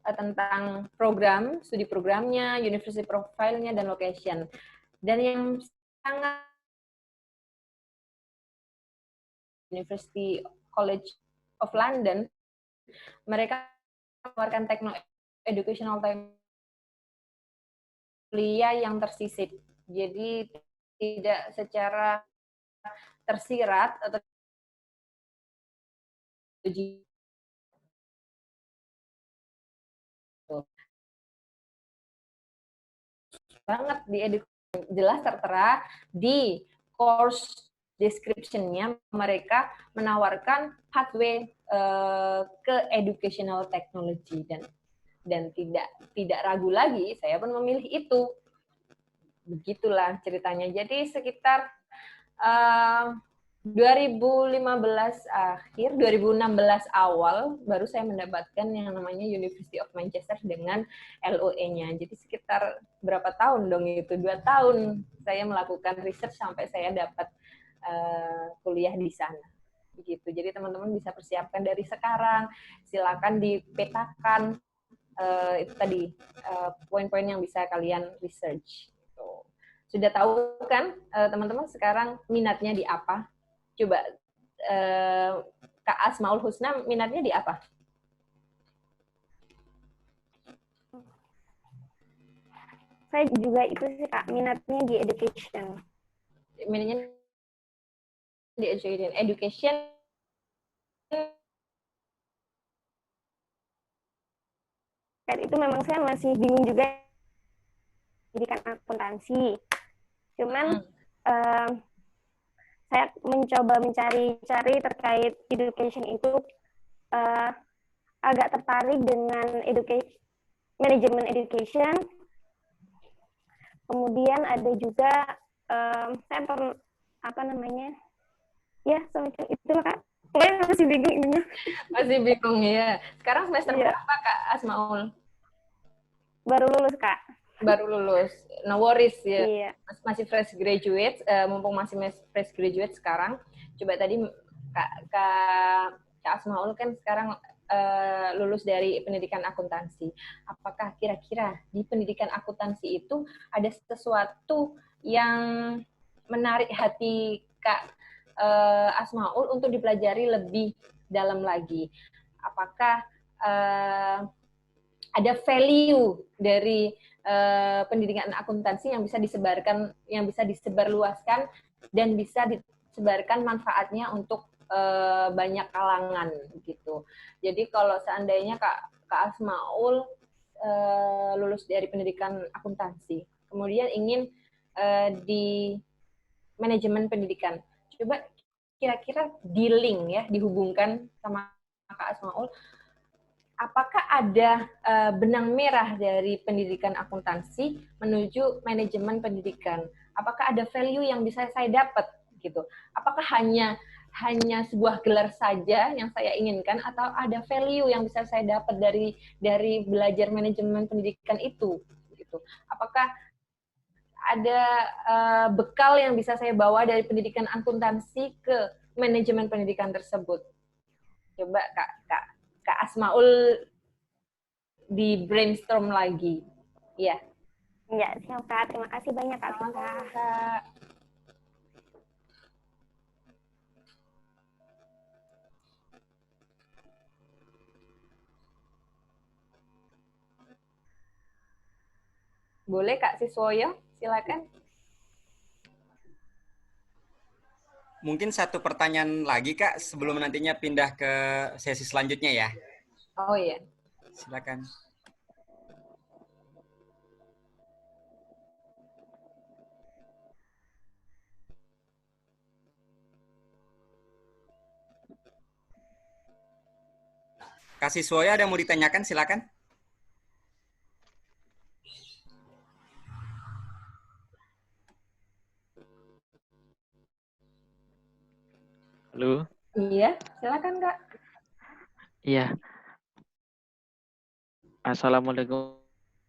tentang program, studi programnya, university profile-nya, dan location. Dan yang sangat University College of London, mereka menawarkan educational kuliah yang tersisip. Jadi tidak secara tersirat atau banget di jelas tertera di course description-nya, mereka menawarkan pathway ke educational technology, dan tidak ragu lagi saya pun memilih itu. Begitulah ceritanya. Jadi sekitar 2015 akhir, 2016 awal baru saya mendapatkan yang namanya University of Manchester dengan LOE-nya. Jadi sekitar berapa tahun dong itu? 2 tahun saya melakukan riset sampai saya dapat kuliah di sana. Begitu. Jadi teman-teman bisa persiapkan dari sekarang. Silakan dipetakan itu tadi poin-poin yang bisa kalian research. Sudah tahu kan teman-teman sekarang minatnya di apa? Coba Kak Asmaul Husna minatnya di apa? Saya juga itu sih Kak, minatnya di education. Minatnya di education. Education Dan itu memang saya masih bingung juga pendidikan akuntansi. Cuman saya mencoba mencari terkait education itu agak tertarik dengan manajemen education. Kemudian ada juga saya semacam itu Kak. Pokoknya masih bingung ininya. Masih bingung ya. Sekarang semester berapa Kak Asmaul? Baru lulus Kak. Baru lulus. No worries ya. Iya. Masih fresh graduate, mumpung masih fresh graduate sekarang. Coba tadi Kak Asmaul kan sekarang lulus dari pendidikan akuntansi. Apakah kira-kira di pendidikan akuntansi itu ada sesuatu yang menarik hati Kak Asmaul untuk dipelajari lebih dalam lagi? Apakah ada value dari pendidikan akuntansi yang bisa disebarkan, yang bisa disebarluaskan dan bisa disebarkan manfaatnya untuk banyak kalangan gitu. Jadi kalau seandainya Kak Asmaul lulus dari pendidikan akuntansi, kemudian ingin di manajemen pendidikan, coba kira-kira di-link ya, dihubungkan sama Kak Asmaul, apakah ada benang merah dari pendidikan akuntansi menuju manajemen pendidikan? Apakah ada value yang bisa saya dapat gitu? Apakah hanya sebuah gelar saja yang saya inginkan, atau ada value yang bisa saya dapat dari belajar manajemen pendidikan itu gitu? Apakah ada bekal yang bisa saya bawa dari pendidikan akuntansi ke manajemen pendidikan tersebut? Coba Kak Asmaul di brainstorm lagi. Iya. Ya, siap Kak. Terima kasih banyak Kak Vika. Kak. Boleh Kak Siswoyo, silakan. Mungkin satu pertanyaan lagi Kak sebelum nantinya pindah ke sesi selanjutnya ya. Oh iya. Silakan. Kak Siswoyo ada yang mau ditanyakan, silakan. Halo. Iya, silakan Kak. Iya. Assalamualaikum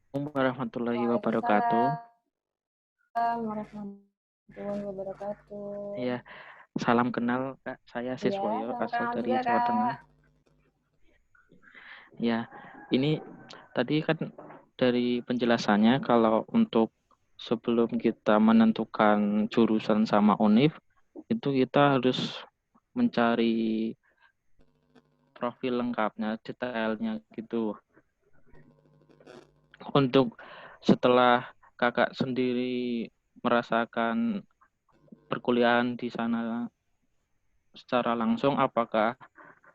warahmatullahi wabarakatuh. Waalaikumsalam warahmatullahi wabarakatuh. Iya. Salam kenal Kak. Saya Siswoyo, asal dari Jawa Tengah. Ya, ini tadi kan dari penjelasannya kalau untuk sebelum kita menentukan jurusan sama univ, itu kita harus mencari profil lengkapnya, detailnya gitu. Untuk setelah kakak sendiri merasakan perkuliahan di sana secara langsung, apakah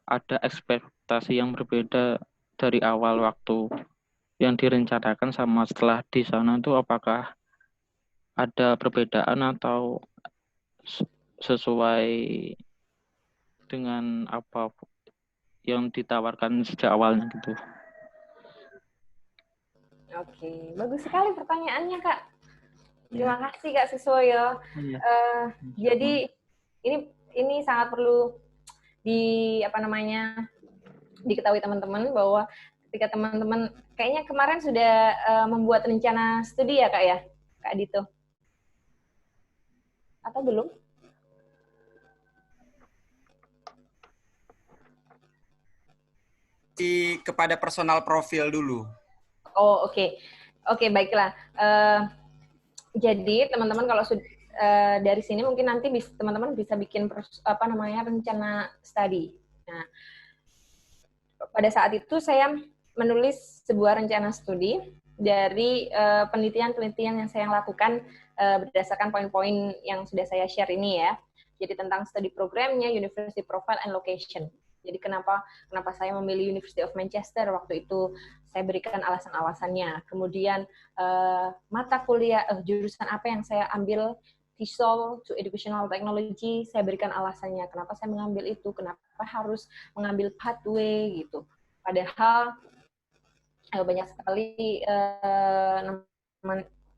ada ekspektasi yang berbeda dari awal waktu yang direncanakan sama setelah di sana itu, apakah ada perbedaan atau sesuai dengan apa yang ditawarkan sejak awalnya gitu? Oke, bagus sekali pertanyaannya Kak. Terima kasih Kak Siswoyo. Iya. Jadi ini sangat perlu diketahui teman-teman bahwa ketika teman-teman kayaknya kemarin sudah membuat rencana studi ya Kak ya, Kak Dito? Atau belum? Kepada personal profil dulu. Oh oke. Oke, baiklah. Jadi teman-teman kalau dari sini mungkin nanti teman-teman bisa bikin rencana studi. Nah, pada saat itu saya menulis sebuah rencana studi dari penelitian-penelitian yang saya lakukan berdasarkan poin-poin yang sudah saya share ini ya. Jadi tentang studi programnya, university profile and location. Jadi kenapa saya memilih University of Manchester waktu itu, saya berikan alasan-alasannya. Kemudian mata kuliah jurusan apa yang saya ambil, TESOL to Educational Technology, saya berikan alasannya kenapa saya mengambil itu, kenapa harus mengambil pathway gitu. Padahal banyak sekali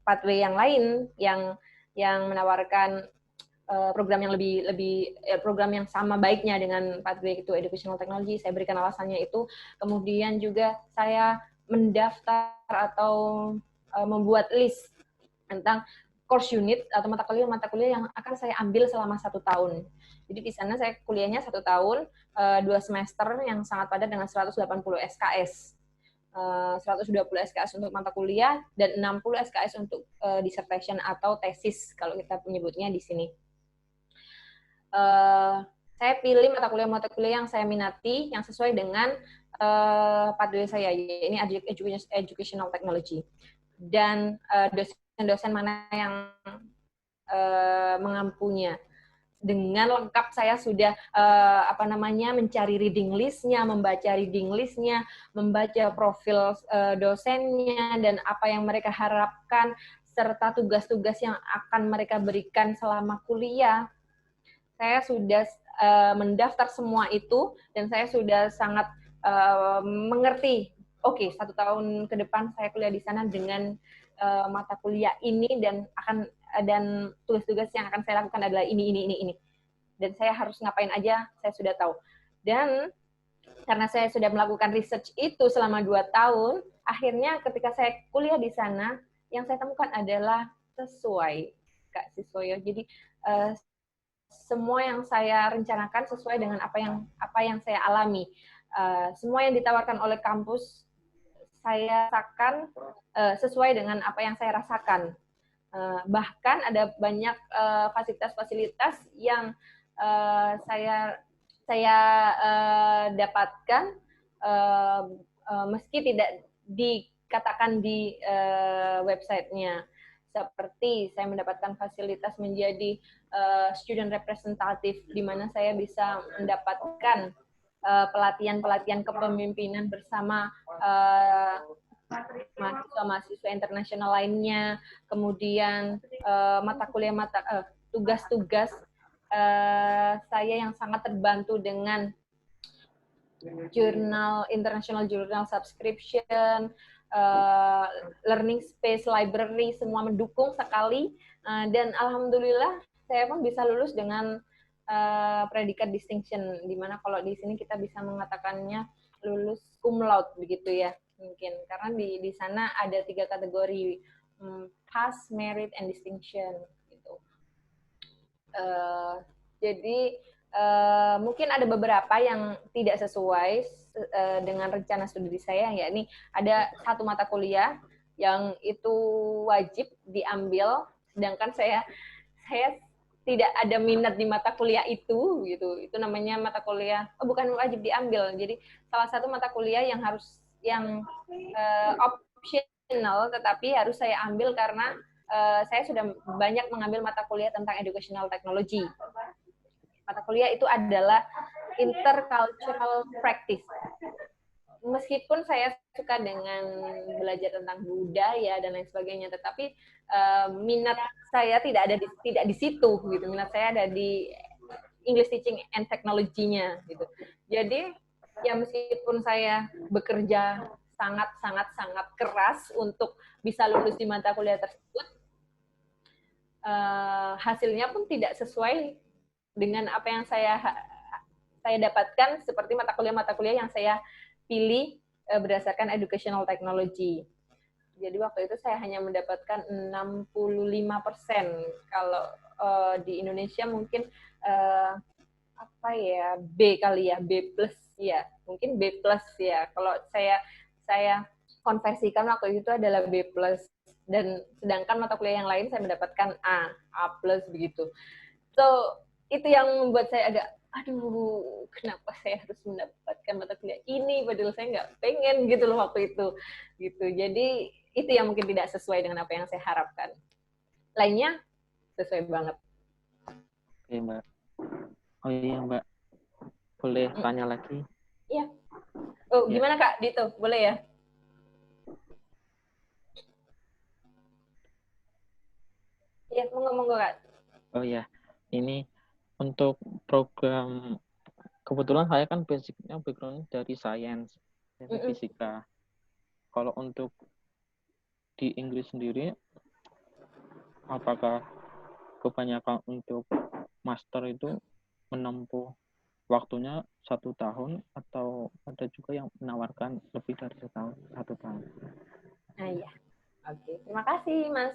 pathway yang lain yang menawarkan program yang program yang sama baiknya dengan pathway itu educational technology. Saya berikan alasannya itu. Kemudian juga saya mendaftar atau membuat list tentang course unit atau mata kuliah yang akan saya ambil selama 1 tahun. Jadi di sana saya kuliahnya 1 tahun, 2 semester yang sangat padat dengan 180 SKS. 120 SKS untuk mata kuliah dan 60 SKS untuk dissertation atau tesis kalau kita menyebutnya di sini. Saya pilih mata kuliah yang saya minati, yang sesuai dengan pathway saya, ini educational technology. Dan dosen-dosen mana yang mengampunya. Dengan lengkap saya sudah mencari reading list-nya, membaca reading list-nya, membaca profil dosennya dan apa yang mereka harapkan serta tugas-tugas yang akan mereka berikan selama kuliah. Saya sudah mendaftar semua itu dan saya sudah sangat mengerti. Oke, 1 tahun ke depan saya kuliah di sana dengan mata kuliah ini dan tugas-tugas yang akan saya lakukan adalah ini. Dan saya harus ngapain aja, saya sudah tahu. Dan karena saya sudah melakukan research itu selama 2 tahun, akhirnya ketika saya kuliah di sana, yang saya temukan adalah sesuai, Kak Siswoyo. Jadi semua yang saya rencanakan sesuai dengan apa yang saya alami. Semua yang ditawarkan oleh kampus saya rasakan sesuai dengan apa yang saya rasakan. Bahkan ada banyak fasilitas-fasilitas yang saya dapatkan meski tidak dikatakan di websitenya. Seperti saya mendapatkan fasilitas menjadi student representative, di mana saya bisa mendapatkan pelatihan-pelatihan kepemimpinan bersama mahasiswa-mahasiswa internasional lainnya, kemudian tugas-tugas saya yang sangat terbantu dengan international journal subscription, learning space, library, semua mendukung sekali, dan alhamdulillah saya pun bisa lulus dengan predikat distinction, di mana kalau di sini kita bisa mengatakannya lulus cum laude begitu ya, mungkin karena di sana ada 3 kategori, pass, merit, and distinction gitu. Jadi mungkin ada beberapa yang tidak sesuai dengan rencana studi saya, yakni ada 1 mata kuliah yang itu wajib diambil, sedangkan saya tidak ada minat di mata kuliah itu, gitu. Itu namanya mata kuliah, bukan wajib diambil. Jadi salah satu mata kuliah yang optional, tetapi harus saya ambil karena saya sudah banyak mengambil mata kuliah tentang educational technology. Mata kuliah itu adalah intercultural practice. Meskipun saya suka dengan belajar tentang budaya dan lain sebagainya, tetapi minat saya tidak di situ gitu. Minat saya ada di English teaching and technology-nya gitu. Jadi ya meskipun saya bekerja sangat keras untuk bisa lulus di mata kuliah tersebut, hasilnya pun tidak sesuai dengan apa yang saya dapatkan, seperti mata kuliah yang saya pilih berdasarkan educational technology. Jadi waktu itu saya hanya mendapatkan 65%. Kalau di Indonesia mungkin B kali ya, B plus ya, mungkin B plus ya. Kalau saya konversikan waktu itu adalah B plus, dan sedangkan mata kuliah yang lain saya mendapatkan A plus begitu. So itu yang membuat saya agak, aduh, kenapa saya harus mendapatkan mata kuliah ini, padahal saya nggak pengen gitu loh waktu itu. Gitu. Jadi itu yang mungkin tidak sesuai dengan apa yang saya harapkan. Lainnya sesuai banget. Oke, Mbak. Oh iya, Mbak. Boleh tanya lagi? Iya. Oh, gimana Kak Dito? Boleh ya? Iya, monggo Kak. Oh iya, ini untuk program, kebetulan saya kan basicnya background dari sains, dari fisika. Kalau untuk di Inggris sendiri, apakah kebanyakan untuk master itu menempuh waktunya 1 tahun atau ada juga yang menawarkan lebih dari 1 tahun? Nah, iya. Oke, terima kasih Mas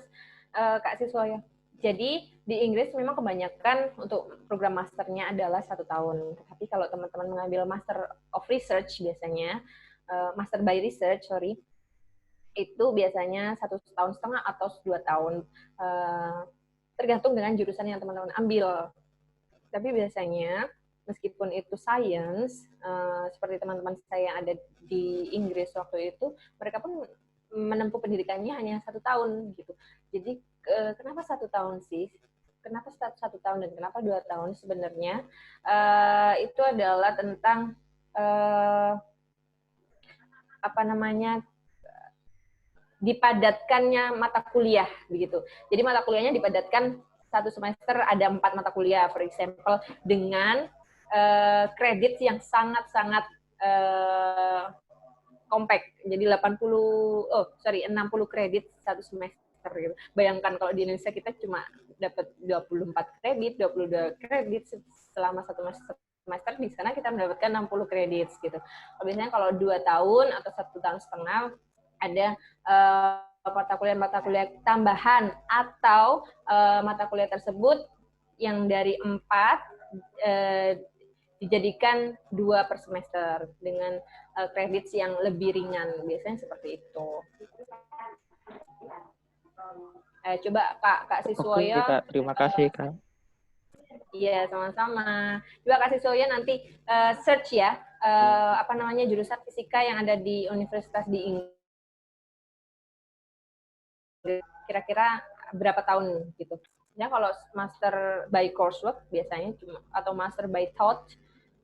Kak Siswoyo. Jadi di Inggris memang kebanyakan untuk program masternya adalah 1 tahun. Tapi kalau teman-teman mengambil Master of Research biasanya, Master by Research, sorry, itu biasanya 1,5 tahun atau 2 tahun, tergantung dengan jurusan yang teman-teman ambil. Tapi biasanya meskipun itu science, seperti teman-teman saya yang ada di Inggris waktu itu, mereka pun menempuh pendidikannya hanya 1 tahun gitu. Jadi kenapa 1 tahun sih? Kenapa 1 tahun dan kenapa 2 tahun sebenarnya? Itu adalah tentang apa namanya, dipadatkannya mata kuliah begitu. Jadi mata kuliahnya dipadatkan 1 semester ada 4 mata kuliah, for example, dengan kredit yang sangat-sangat compact. Jadi 60 kredit 1 semester gitu. Bayangkan kalau di Indonesia kita cuma dapat 24 kredit, 22 kredit selama 1 semester, di sana kita mendapatkan 60 kredit gitu. Biasanya kalau 2 tahun atau 1,5 tahun ada mata kuliah tambahan atau mata kuliah tersebut yang dari 4 dijadikan 2 per semester dengan kredit yang lebih ringan. Biasanya seperti itu. Coba Kak Siswoyo. Oke, Kak. Terima kasih, Kak. Iya, sama-sama. Coba Kak Siswoyo nanti search ya, apa namanya, jurusan fisika yang ada di universitas di Inggris. Kira-kira berapa tahun gitu. Ya kalau master by coursework biasanya cuma, atau master by thought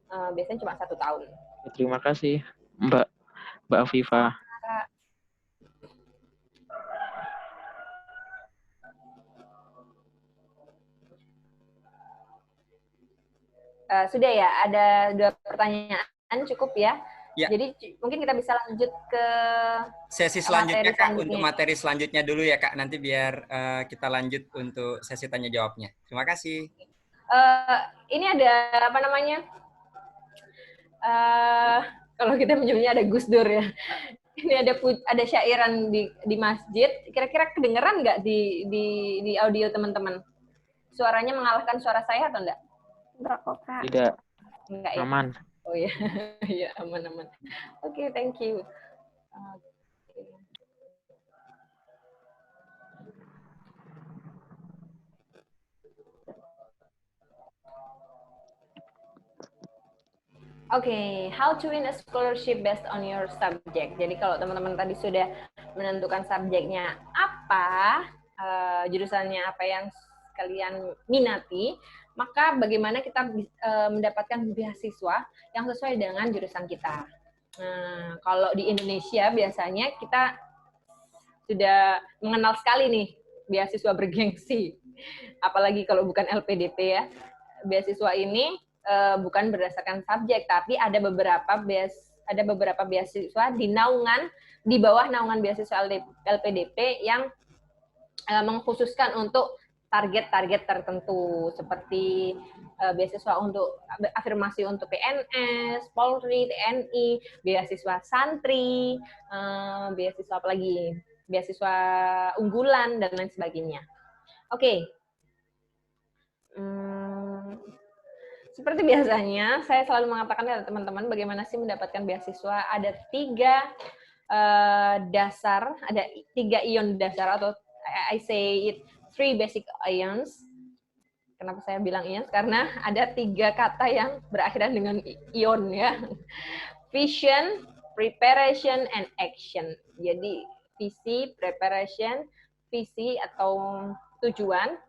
biasanya cuma 1 tahun. Terima kasih, Mbak Afifa. Sudah ya, ada 2 pertanyaan cukup ya. Ya. Jadi mungkin kita bisa lanjut ke sesi selanjutnya, Kak. Untuk materi selanjutnya dulu ya, Kak. Nanti biar kita lanjut untuk sesi tanya jawabnya. Terima kasih. Ini ada apa namanya? Kalau kita menyebutnya ada Gus Dur ya. Ini ada syairan di masjid. Kira-kira kedengeran nggak di audio teman-teman? Suaranya mengalahkan suara saya atau enggak? Enggak kok, Kak. Tidak. Enggak ya? Aman. Oh ya, ya aman-aman. Oke, thank you. Oke, how to win a scholarship based on your subject. Jadi kalau teman-teman tadi sudah menentukan subjeknya apa, jurusannya apa yang kalian minati, maka bagaimana kita mendapatkan beasiswa yang sesuai dengan jurusan kita. Nah, kalau di Indonesia biasanya kita sudah mengenal sekali nih beasiswa bergengsi. Apalagi kalau bukan LPDP ya. Beasiswa ini bukan berdasarkan subjek, tapi ada beberapa beasiswa di bawah naungan beasiswa LPDP yang mengkhususkan untuk target-target tertentu seperti beasiswa untuk afirmasi untuk PNS, Polri, TNI, beasiswa santri, beasiswa apa lagi? Beasiswa unggulan dan lain sebagainya. Oke. Seperti biasanya, saya selalu mengatakan kepada teman-teman bagaimana sih mendapatkan beasiswa. Ada 3 dasar, ada 3 ion dasar, atau I say it 3 basic ions. Kenapa saya bilang ions? Karena ada 3 kata yang berakhiran dengan ion ya. Vision, preparation, and action. Jadi visi, preparation, visi atau tujuan,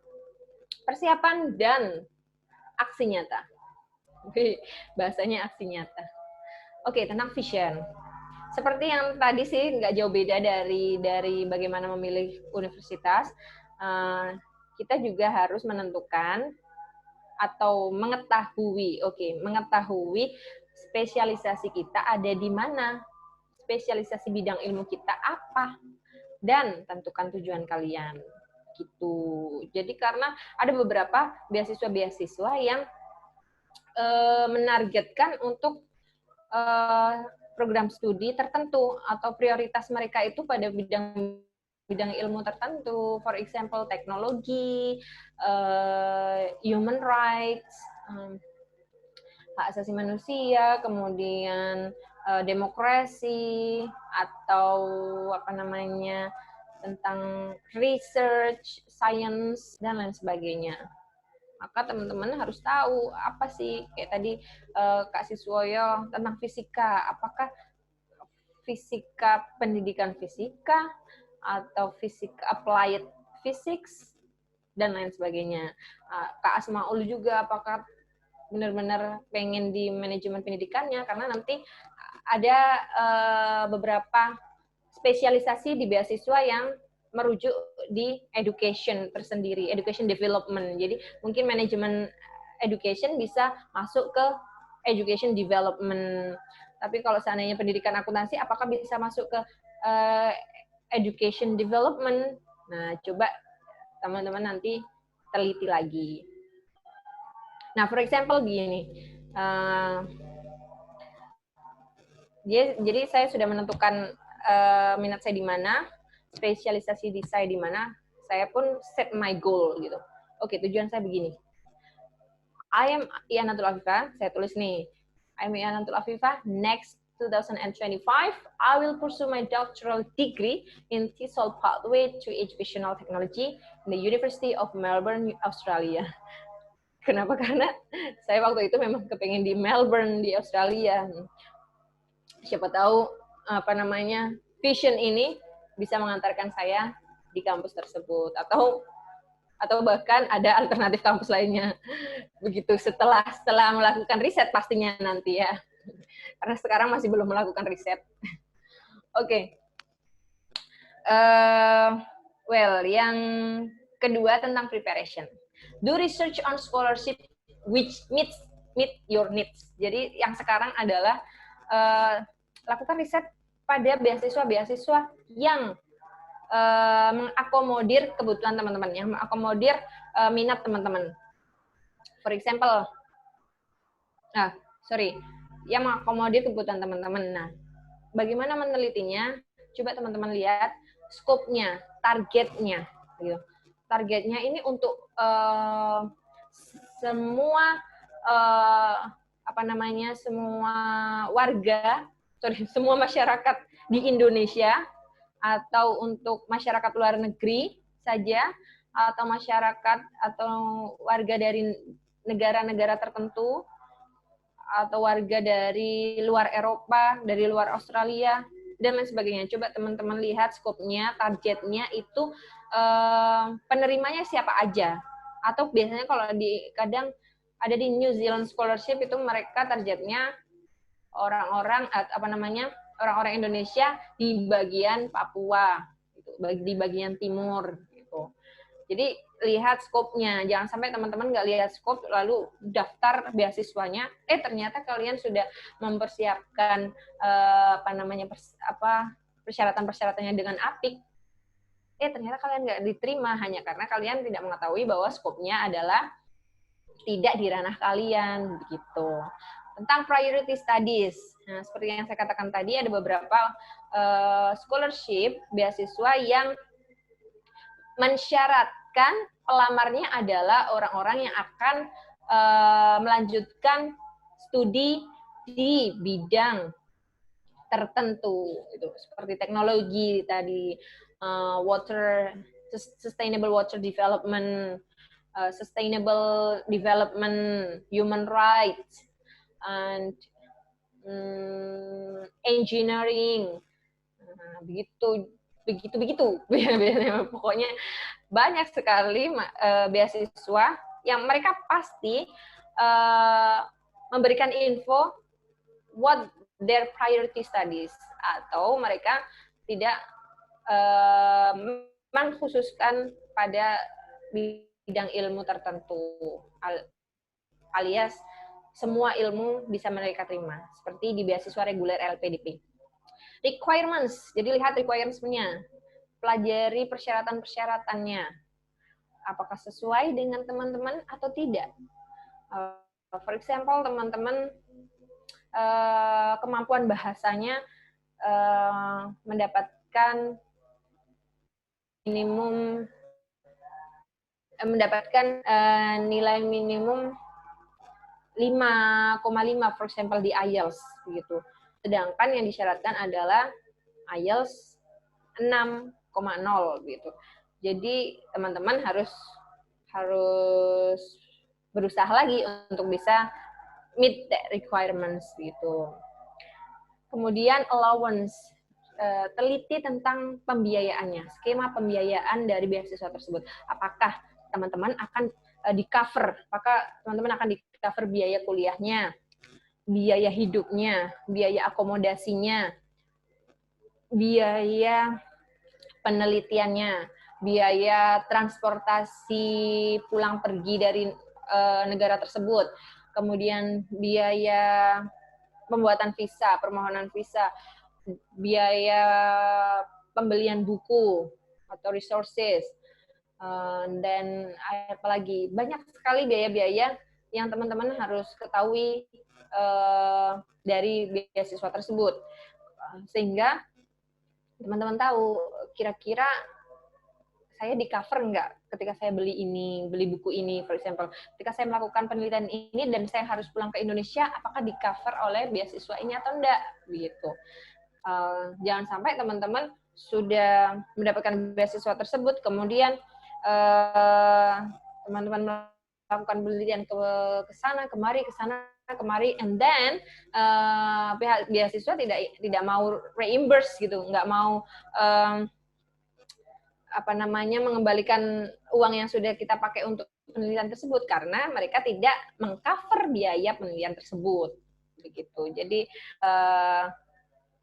persiapan, dan aksi nyata. Oke, bahasanya aksi nyata. Oke, tentang vision. Seperti yang tadi sih nggak jauh beda dari bagaimana memilih universitas, kita juga harus menentukan atau mengetahui spesialisasi kita ada di mana, spesialisasi bidang ilmu kita apa, dan tentukan tujuan kalian. Gitu. Jadi karena ada beberapa beasiswa yang menargetkan untuk program studi tertentu atau prioritas mereka itu pada bidang bidang ilmu tertentu, for example teknologi, human rights, hak asasi manusia, kemudian demokrasi, atau apa namanya tentang research, science, dan lain sebagainya. Maka teman-teman harus tahu apa sih, kayak tadi Kak Siswoyo tentang fisika, apakah fisika pendidikan fisika, atau fisika applied physics, dan lain sebagainya. Kak Asmaul juga apakah benar-benar pengen di manajemen pendidikannya, karena nanti ada beberapa spesialisasi di beasiswa yang merujuk di education tersendiri, education development. Jadi mungkin manajemen education bisa masuk ke education development. Tapi kalau seandainya pendidikan akuntansi, apakah bisa masuk ke education development? Nah, coba teman-teman nanti teliti lagi. Nah, for example begini, jadi saya sudah menentukan minat saya di mana, spesialisasi di saya di mana, saya pun set my goal gitu. Oke, tujuan saya begini. I am Iyanatul Afifah, saya tulis nih, I am Iyanatul Afifah, next 2025, I will pursue my doctoral degree in TESOL pathway to educational technology in the University of Melbourne, Australia. Kenapa? Karena saya waktu itu memang kepengen di Melbourne, di Australia. Siapa tahu apa namanya vision ini bisa mengantarkan saya di kampus tersebut, atau bahkan ada alternatif kampus lainnya. Begitu setelah melakukan riset pastinya nanti ya. Karena sekarang masih belum melakukan riset. Oke. Well, yang kedua tentang preparation. Do research on scholarship which meet your needs. Jadi yang sekarang adalah lakukan riset pada beasiswa-beasiswa yang mengakomodir kebutuhan teman-teman, yang mengakomodir minat teman-teman. For example, yang mengakomodir kebutuhan teman-teman. Nah, bagaimana menelitinya? Coba teman-teman lihat skopnya, targetnya. Gitu. Targetnya ini untuk semua semua warga, semua masyarakat di Indonesia, atau untuk masyarakat luar negeri saja, atau masyarakat atau warga dari negara-negara tertentu, atau warga dari luar Eropa, dari luar Australia, dan lain sebagainya. Coba teman-teman lihat skopnya, targetnya itu penerimanya siapa aja. Atau biasanya kalau kadang ada di New Zealand Scholarship itu mereka targetnya orang-orang Indonesia di bagian Papua, gitu, di bagian timur, gitu. Jadi lihat skopnya, jangan sampai teman-teman nggak lihat skop lalu daftar beasiswanya, ternyata kalian sudah mempersiapkan persyaratan-persyaratannya dengan apik, ternyata kalian nggak diterima hanya karena kalian tidak mengetahui bahwa skopnya adalah tidak di ranah kalian, begitu. Tentang priority studies, nah, seperti yang saya katakan tadi, ada beberapa scholarship beasiswa yang mensyaratkan pelamarnya adalah orang-orang yang akan melanjutkan studi di bidang tertentu, itu seperti teknologi tadi, sustainable water development, sustainable development, human rights, and engineering, begitu. Pokoknya banyak sekali beasiswa yang mereka pasti memberikan info what their priority studies, atau mereka tidak mengkhususkan pada bidang ilmu tertentu, alias semua ilmu bisa mereka terima, seperti di beasiswa reguler LPDP. Requirements, jadi lihat requirements-nya, pelajari persyaratan-persyaratannya, apakah sesuai dengan teman-teman atau tidak. For example, teman-teman kemampuan bahasanya mendapatkan minimum mendapatkan nilai minimum 5,5 for example di IELTS gitu. Sedangkan yang disyaratkan adalah IELTS 6,0 gitu. Jadi teman-teman harus berusaha lagi untuk bisa meet the requirements gitu. Kemudian allowance, teliti tentang pembiayaannya, skema pembiayaan dari beasiswa tersebut. Apakah teman-teman akan di-cover, apakah teman-teman akan di-cover biaya kuliahnya, biaya hidupnya, biaya akomodasinya, biaya penelitiannya, biaya transportasi pulang pergi dari negara tersebut, kemudian biaya pembuatan visa, permohonan visa, biaya pembelian buku atau resources, dan apalagi banyak sekali biaya-biaya yang teman-teman harus ketahui dari beasiswa tersebut, sehingga teman-teman tahu kira-kira saya di cover nggak ketika saya beli buku ini, for example. Ketika saya melakukan penelitian ini dan saya harus pulang ke Indonesia, apakah di cover oleh beasiswa ini atau enggak? Begitu. Jangan sampai teman-teman sudah mendapatkan beasiswa tersebut, kemudian teman-teman melakukan penelitian ke sana kemari, and then pihak beasiswa tidak mau reimburse gitu, nggak mau mengembalikan uang yang sudah kita pakai untuk penelitian tersebut karena mereka tidak mengcover biaya penelitian tersebut, begitu. Jadi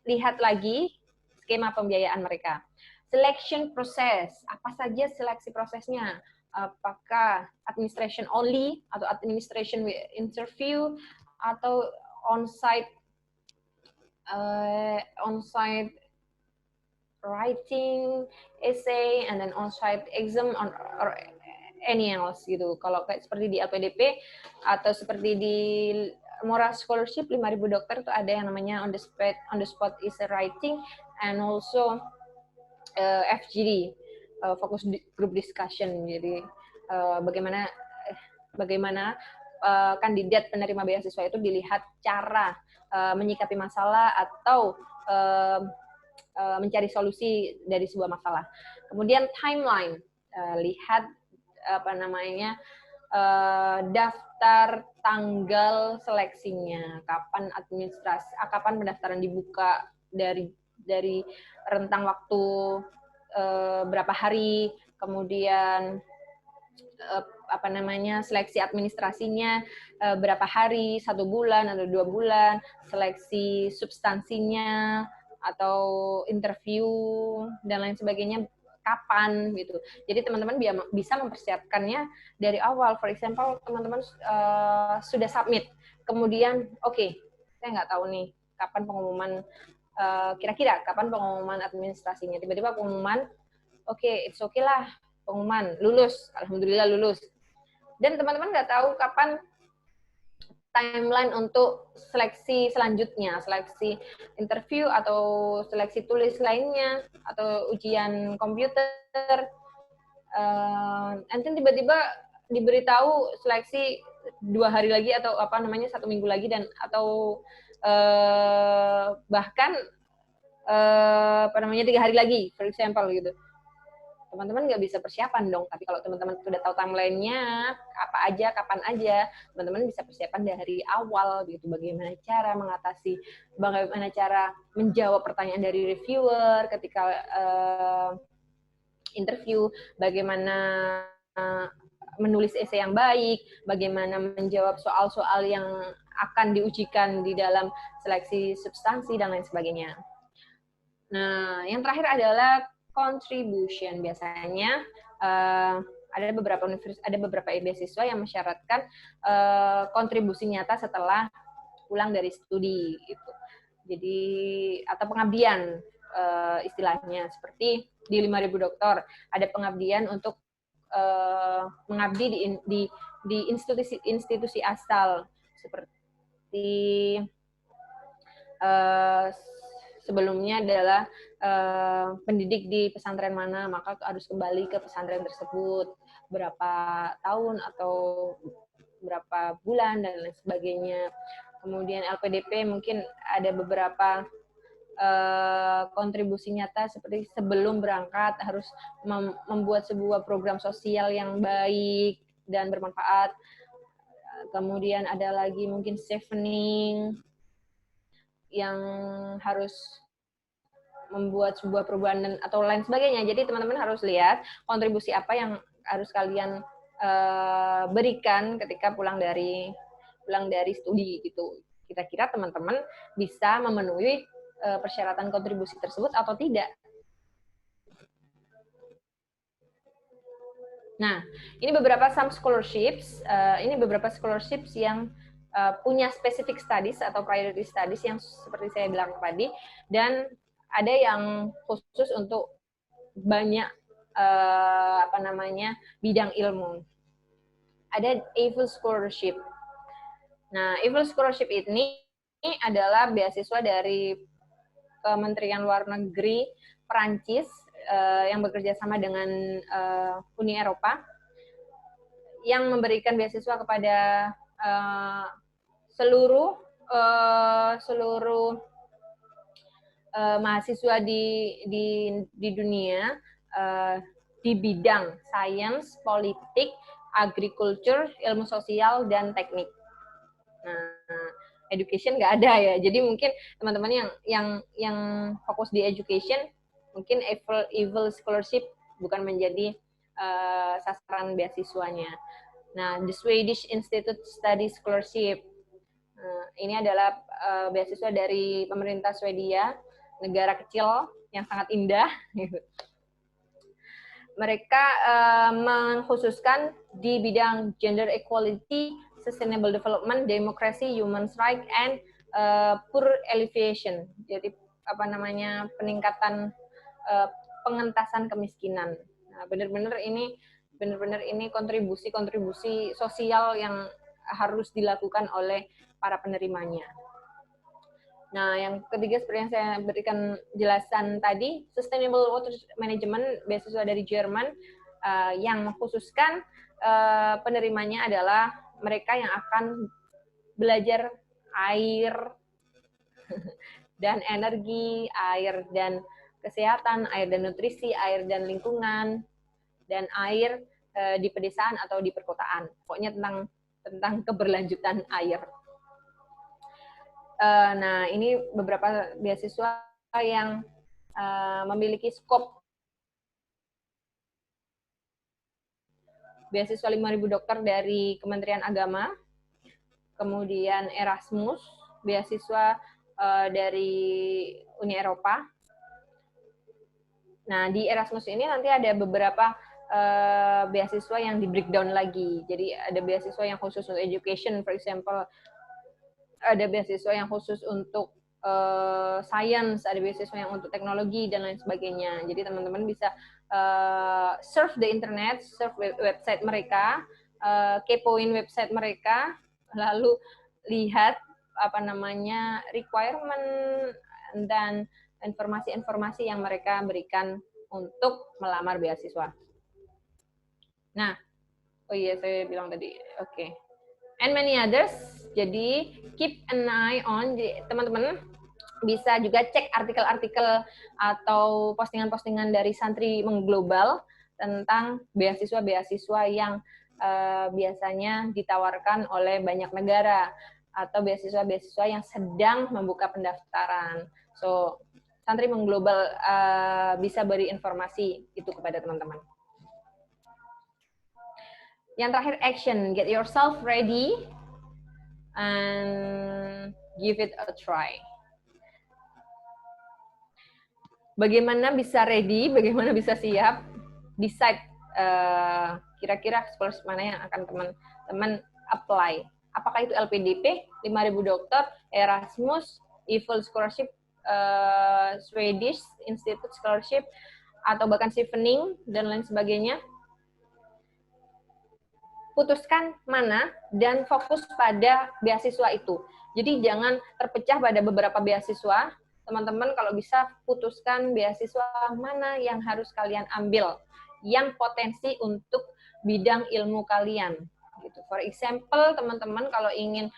lihat lagi skema pembiayaan mereka. Selection process, apa saja seleksi prosesnya? Apakah administration only atau administration interview atau on-site writing, essay, and then on-site exam or any else gitu. Kalau kayak seperti di LPDP atau seperti di Moral Scholarship 5.000 dokter itu ada yang namanya on the spot essay writing, and also FGD, focus group discussion. Jadi bagaimana kandidat penerima beasiswa itu dilihat cara menyikapi masalah atau mencari solusi dari sebuah masalah. Kemudian timeline, lihat daftar tanggal seleksinya, kapan pendaftaran dibuka, dari rentang waktu berapa hari, kemudian seleksi administrasinya berapa hari, 1 bulan atau 2 bulan, seleksi substansinya atau interview dan lain sebagainya kapan gitu. Jadi teman-teman bisa mempersiapkannya dari awal. For example, teman-teman sudah submit, kemudian saya nggak tahu nih kapan pengumuman, kira-kira kapan pengumuman administrasinya. Tiba-tiba pengumuman, it's okay lah, pengumuman lulus, alhamdulillah lulus. Dan teman-teman nggak tahu kapan timeline untuk seleksi selanjutnya, seleksi interview atau seleksi tulis lainnya atau ujian komputer. Nanti tiba-tiba diberitahu seleksi 2 hari lagi atau 1 minggu lagi, dan atau bahkan 3 hari lagi, for example gitu. Teman-teman nggak bisa persiapan dong. Tapi kalau teman-teman sudah tahu timeline-nya, apa aja, kapan aja, teman-teman bisa persiapan dari awal gitu. Bagaimana cara mengatasi, bagaimana cara menjawab pertanyaan dari reviewer ketika interview, bagaimana menulis esai yang baik, bagaimana menjawab soal-soal yang akan diujikan di dalam seleksi substansi, dan lain sebagainya. Nah, yang terakhir adalah contribution. Biasanya ada beberapa beasiswa yang mensyaratkan kontribusi nyata setelah pulang dari studi gitu. Jadi atau pengabdian istilahnya, seperti di 5.000 dokter ada pengabdian untuk mengabdi di institusi asal seperti sebelumnya adalah pendidik di pesantren mana, maka harus kembali ke pesantren tersebut berapa tahun atau berapa bulan dan lain sebagainya. Kemudian LPDP mungkin ada beberapa kontribusi nyata seperti sebelum berangkat harus membuat sebuah program sosial yang baik dan bermanfaat. Kemudian ada lagi mungkin chevening yang harus membuat sebuah perubahan dan atau lain sebagainya. Jadi teman-teman harus lihat kontribusi apa yang harus kalian berikan ketika pulang dari studi gitu. Kira-kira teman-teman bisa memenuhi persyaratan kontribusi tersebut atau tidak. Nah, ini beberapa some scholarships. Ini beberapa scholarships yang punya specific studies atau priority studies yang seperti saya bilang tadi, dan ada yang khusus untuk banyak bidang ilmu. Ada EVL Scholarship. Nah, EVL Scholarship ini adalah beasiswa dari Kementerian Luar Negeri Perancis yang bekerja sama dengan Uni Eropa yang memberikan beasiswa kepada seluruh mahasiswa di dunia di bidang sains, politik, agriculture, ilmu sosial, dan teknik. Nah, education nggak ada ya. Jadi mungkin teman-teman yang fokus di education, mungkin EVL Scholarship bukan menjadi sasaran beasiswanya. Nah, the Swedish Institute Study Scholarship. Ini adalah beasiswa dari pemerintah Swedia, negara kecil yang sangat indah. Mereka mengkhususkan di bidang gender equality, sustainable development, democracy, human rights, and poor alleviation. Jadi peningkatan pengentasan kemiskinan. Nah, benar-benar ini kontribusi sosial yang harus dilakukan oleh para penerimanya. Nah, yang ketiga seperti yang saya berikan jelasan tadi, Sustainable Water Management, beasiswa dari Jerman, yang mengkhususkan penerimanya adalah mereka yang akan belajar air dan energi, air dan kesehatan, air dan nutrisi, air dan lingkungan, dan air di pedesaan atau di perkotaan. Pokoknya tentang keberlanjutan air. Nah, ini beberapa beasiswa yang memiliki skop beasiswa 5.000 dokter dari Kementerian Agama, kemudian Erasmus, beasiswa dari Uni Eropa. Nah, di Erasmus ini nanti ada beberapa beasiswa yang di breakdown lagi. Jadi ada beasiswa yang khusus untuk education, for example, ada beasiswa yang khusus untuk science, ada beasiswa yang untuk teknologi, dan lain sebagainya. Jadi teman-teman bisa surf the internet, surf website mereka, kepoin website mereka, lalu lihat requirement dan informasi-informasi yang mereka berikan untuk melamar beasiswa. Nah, oh iya saya bilang tadi, oke. And many others. Jadi keep an eye on, teman-teman bisa juga cek artikel-artikel atau postingan-postingan dari Santri Mengglobal tentang beasiswa-beasiswa yang biasanya ditawarkan oleh banyak negara atau beasiswa-beasiswa yang sedang membuka pendaftaran. So, Santri Mengglobal bisa beri informasi itu kepada teman-teman. Yang terakhir, action. Get yourself ready and give it a try. Bagaimana bisa ready, bagaimana bisa siap, decide kira-kira scholarship mana yang akan teman-teman apply. Apakah itu LPDP, 5.000 dokter, Erasmus, EVL Scholarship, Swedish Institute Scholarship, atau bahkan chevening, dan lain sebagainya. Putuskan mana dan fokus pada beasiswa itu. Jadi jangan terpecah pada beberapa beasiswa, teman-teman kalau bisa putuskan beasiswa mana yang harus kalian ambil, yang potensi untuk bidang ilmu kalian. Gitu. For example, teman-teman kalau ingin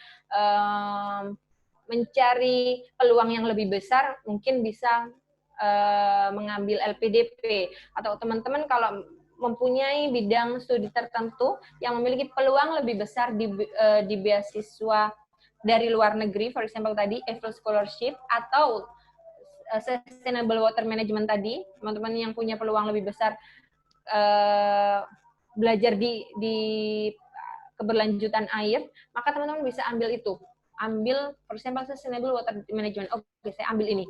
mencari peluang yang lebih besar, mungkin bisa mengambil LPDP. Atau teman-teman kalau mempunyai bidang studi tertentu yang memiliki peluang lebih besar di beasiswa dari luar negeri, for example tadi EFL Scholarship atau Sustainable Water Management tadi, teman-teman yang punya peluang lebih besar belajar di keberlanjutan air, maka teman-teman bisa ambil itu. Ambil, for example, Sustainable Water Management. Oke, saya ambil ini.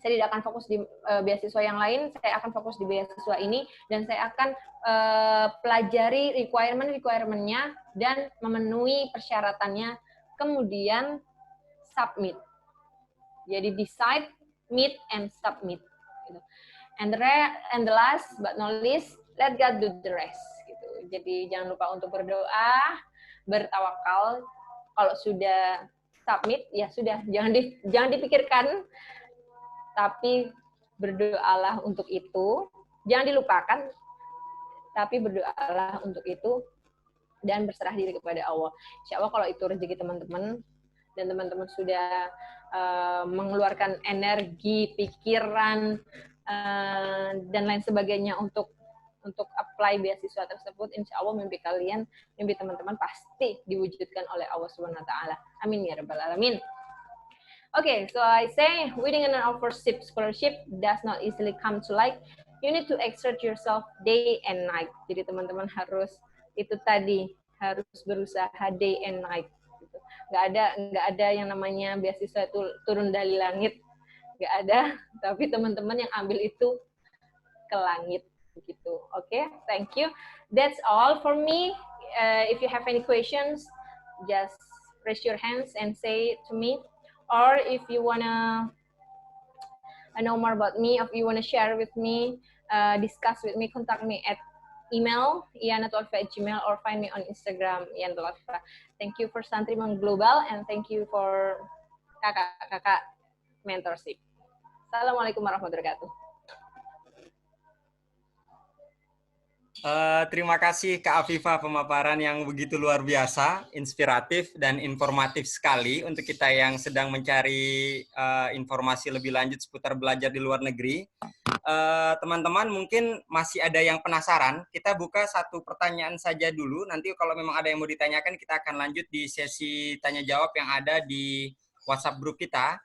Saya tidak akan fokus di beasiswa yang lain, saya akan fokus di beasiswa ini, dan saya akan pelajari requirement-nya dan memenuhi persyaratannya, kemudian submit. Jadi decide, meet, and submit. Gitu. And the last but not least, let God do the rest. Gitu. Jadi jangan lupa untuk berdoa, bertawakal. Kalau sudah submit, ya sudah, jangan dipikirkan, tapi berdoalah untuk itu. Jangan dilupakan, tapi berdoalah untuk itu dan berserah diri kepada Allah. Insya Allah kalau itu rezeki teman-teman dan teman-teman sudah mengeluarkan energi, pikiran, dan lain sebagainya untuk apply beasiswa tersebut, insya Allah mimpi kalian, mimpi teman-teman pasti diwujudkan oleh Allah Subhanahu Wa Taala. Amin ya rabbal alamin. Okay, so I say winning an offership scholarship does not easily come to light. You need to exert yourself day and night. Jadi teman-teman harus itu tadi, harus berusaha day and night. Gitu. Nggak ada yang namanya beasiswa itu turun dari langit. Nggak ada, tapi teman-teman yang ambil itu ke langit. Begitu. Okay, thank you. That's all for me. If you have any questions, just raise your hands and say it to me. Or if you wanna know more about me, if you wanna share with me, discuss with me, contact me at email iyanatolfa@gmail or find me on Instagram iyanatolfa. Thank you for Santri Global and thank you for kakak-kakak mentorship. Assalamualaikum warahmatullahi wabarakatuh. Terima kasih Kak Afifah, pemaparan yang begitu luar biasa, inspiratif dan informatif sekali untuk kita yang sedang mencari informasi lebih lanjut seputar belajar di luar negeri. Teman-teman mungkin masih ada yang penasaran, kita buka satu pertanyaan saja dulu, nanti kalau memang ada yang mau ditanyakan kita akan lanjut di sesi tanya jawab yang ada di WhatsApp grup kita.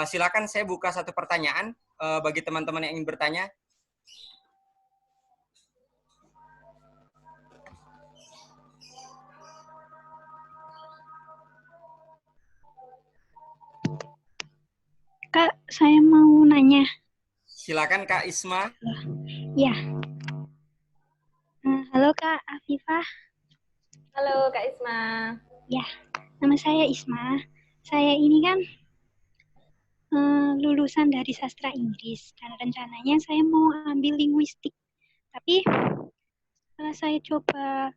Silakan saya buka satu pertanyaan bagi teman-teman yang ingin bertanya. Kak, saya mau nanya. Silakan Kak Isma. Ya. Halo Kak Afifah. Halo Kak Isma. Ya, nama saya Isma. Saya ini kan lulusan dari sastra Inggris dan rencananya saya mau ambil linguistik. Tapi setelah saya coba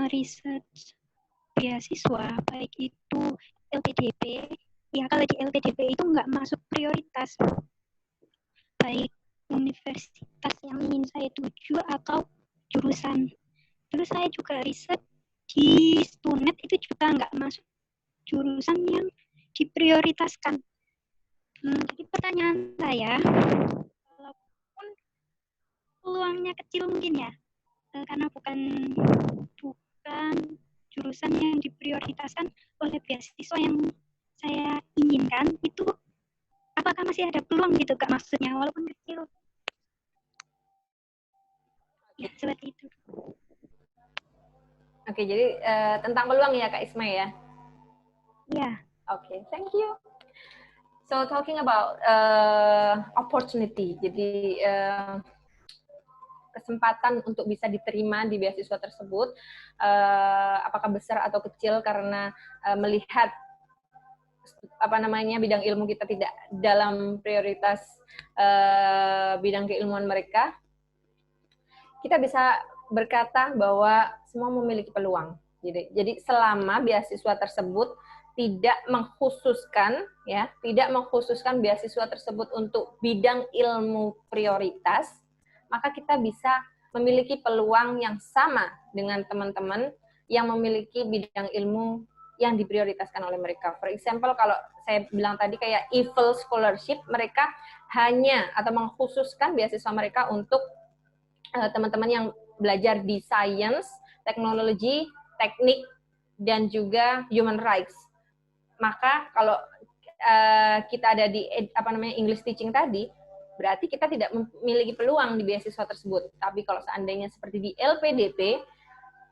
research beasiswa, baik itu LPDP, ya kalau di LPDP itu nggak masuk prioritas, baik universitas yang ingin saya tuju atau jurusan. Terus saya juga riset di Stunet itu juga nggak masuk jurusan yang diprioritaskan. Jadi pertanyaan saya, walaupun peluangnya kecil mungkin ya, karena bukan jurusan yang diprioritaskan oleh beasiswa yang saya inginkan, itu apakah masih ada peluang gitu Kak, maksudnya walaupun kecil? Ya, seperti itu. Oke, jadi tentang peluang ya Kak Isma ya? Ya. Oke, thank you. So talking about opportunity, jadi kesempatan untuk bisa diterima di beasiswa tersebut, apakah besar atau kecil karena melihat bidang ilmu kita tidak dalam prioritas bidang keilmuan mereka, kita bisa berkata bahwa semua memiliki peluang. Jadi selama beasiswa tersebut tidak mengkhususkan beasiswa tersebut untuk bidang ilmu prioritas, maka kita bisa memiliki peluang yang sama dengan teman-teman yang memiliki bidang ilmu yang diprioritaskan oleh mereka. For example, kalau saya bilang tadi kayak EFL Scholarship, mereka hanya atau mengkhususkan beasiswa mereka untuk teman-teman yang belajar di science, teknologi, teknik, dan juga human rights. Maka kalau kita ada di English teaching tadi, berarti kita tidak memiliki peluang di beasiswa tersebut. Tapi kalau seandainya seperti di LPDP,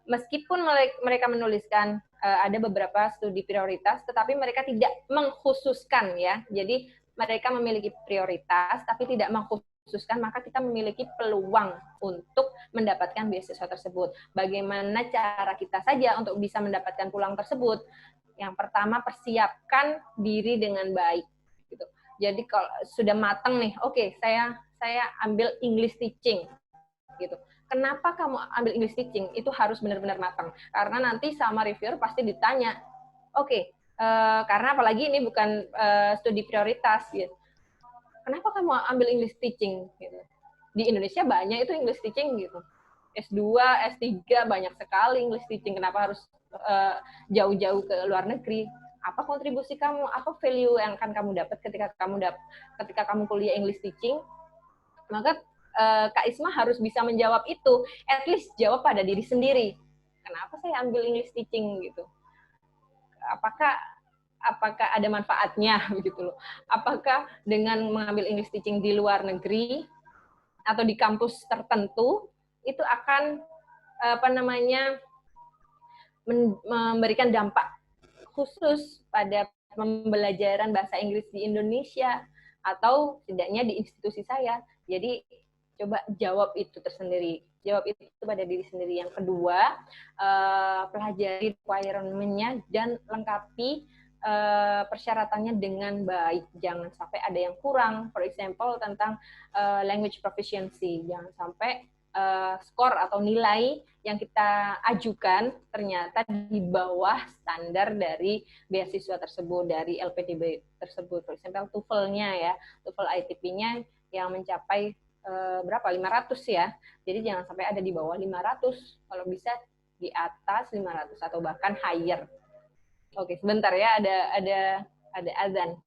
meskipun mereka menuliskan ada beberapa studi prioritas, tetapi mereka tidak mengkhususkan ya. Jadi mereka memiliki prioritas, tapi tidak mengkhususkan, maka kita memiliki peluang untuk mendapatkan beasiswa tersebut. Bagaimana cara kita saja untuk bisa mendapatkan peluang tersebut? Yang pertama, persiapkan diri dengan baik. Gitu. Jadi kalau sudah matang nih, oke, saya ambil English teaching, gitu. Kenapa kamu ambil English teaching? Itu harus benar-benar matang. Karena nanti sama reviewer pasti ditanya, karena apalagi ini bukan studi prioritas, gitu. Kenapa kamu ambil English teaching? Gitu. Di Indonesia banyak itu English teaching, gitu. S2, S3 banyak sekali English teaching. Kenapa harus jauh-jauh ke luar negeri? Apa kontribusi kamu? Apa value yang akan kamu dapat ketika kamu kuliah English teaching? Maka Kak Isma harus bisa menjawab itu. At least jawab pada diri sendiri. Kenapa saya ambil English teaching gitu? Apakah ada manfaatnya begitu loh? Apakah dengan mengambil English teaching di luar negeri atau di kampus tertentu itu akan memberikan dampak khusus pada pembelajaran bahasa Inggris di Indonesia atau tidaknya di institusi saya. Jadi coba jawab itu tersendiri. Jawab itu pada diri sendiri. Yang kedua, pelajari requirement-nya dan lengkapi persyaratannya dengan baik. Jangan sampai ada yang kurang. For example, tentang language proficiency. Jangan sampai skor atau nilai yang kita ajukan ternyata di bawah standar dari beasiswa tersebut, dari LPDP tersebut. For example, TOEFL-nya ya, TOEFL ITP-nya yang mencapai berapa? 500 ya. Jadi jangan sampai ada di bawah 500, kalau bisa di atas 500 atau bahkan higher. Oke, sebentar ya, ada azan.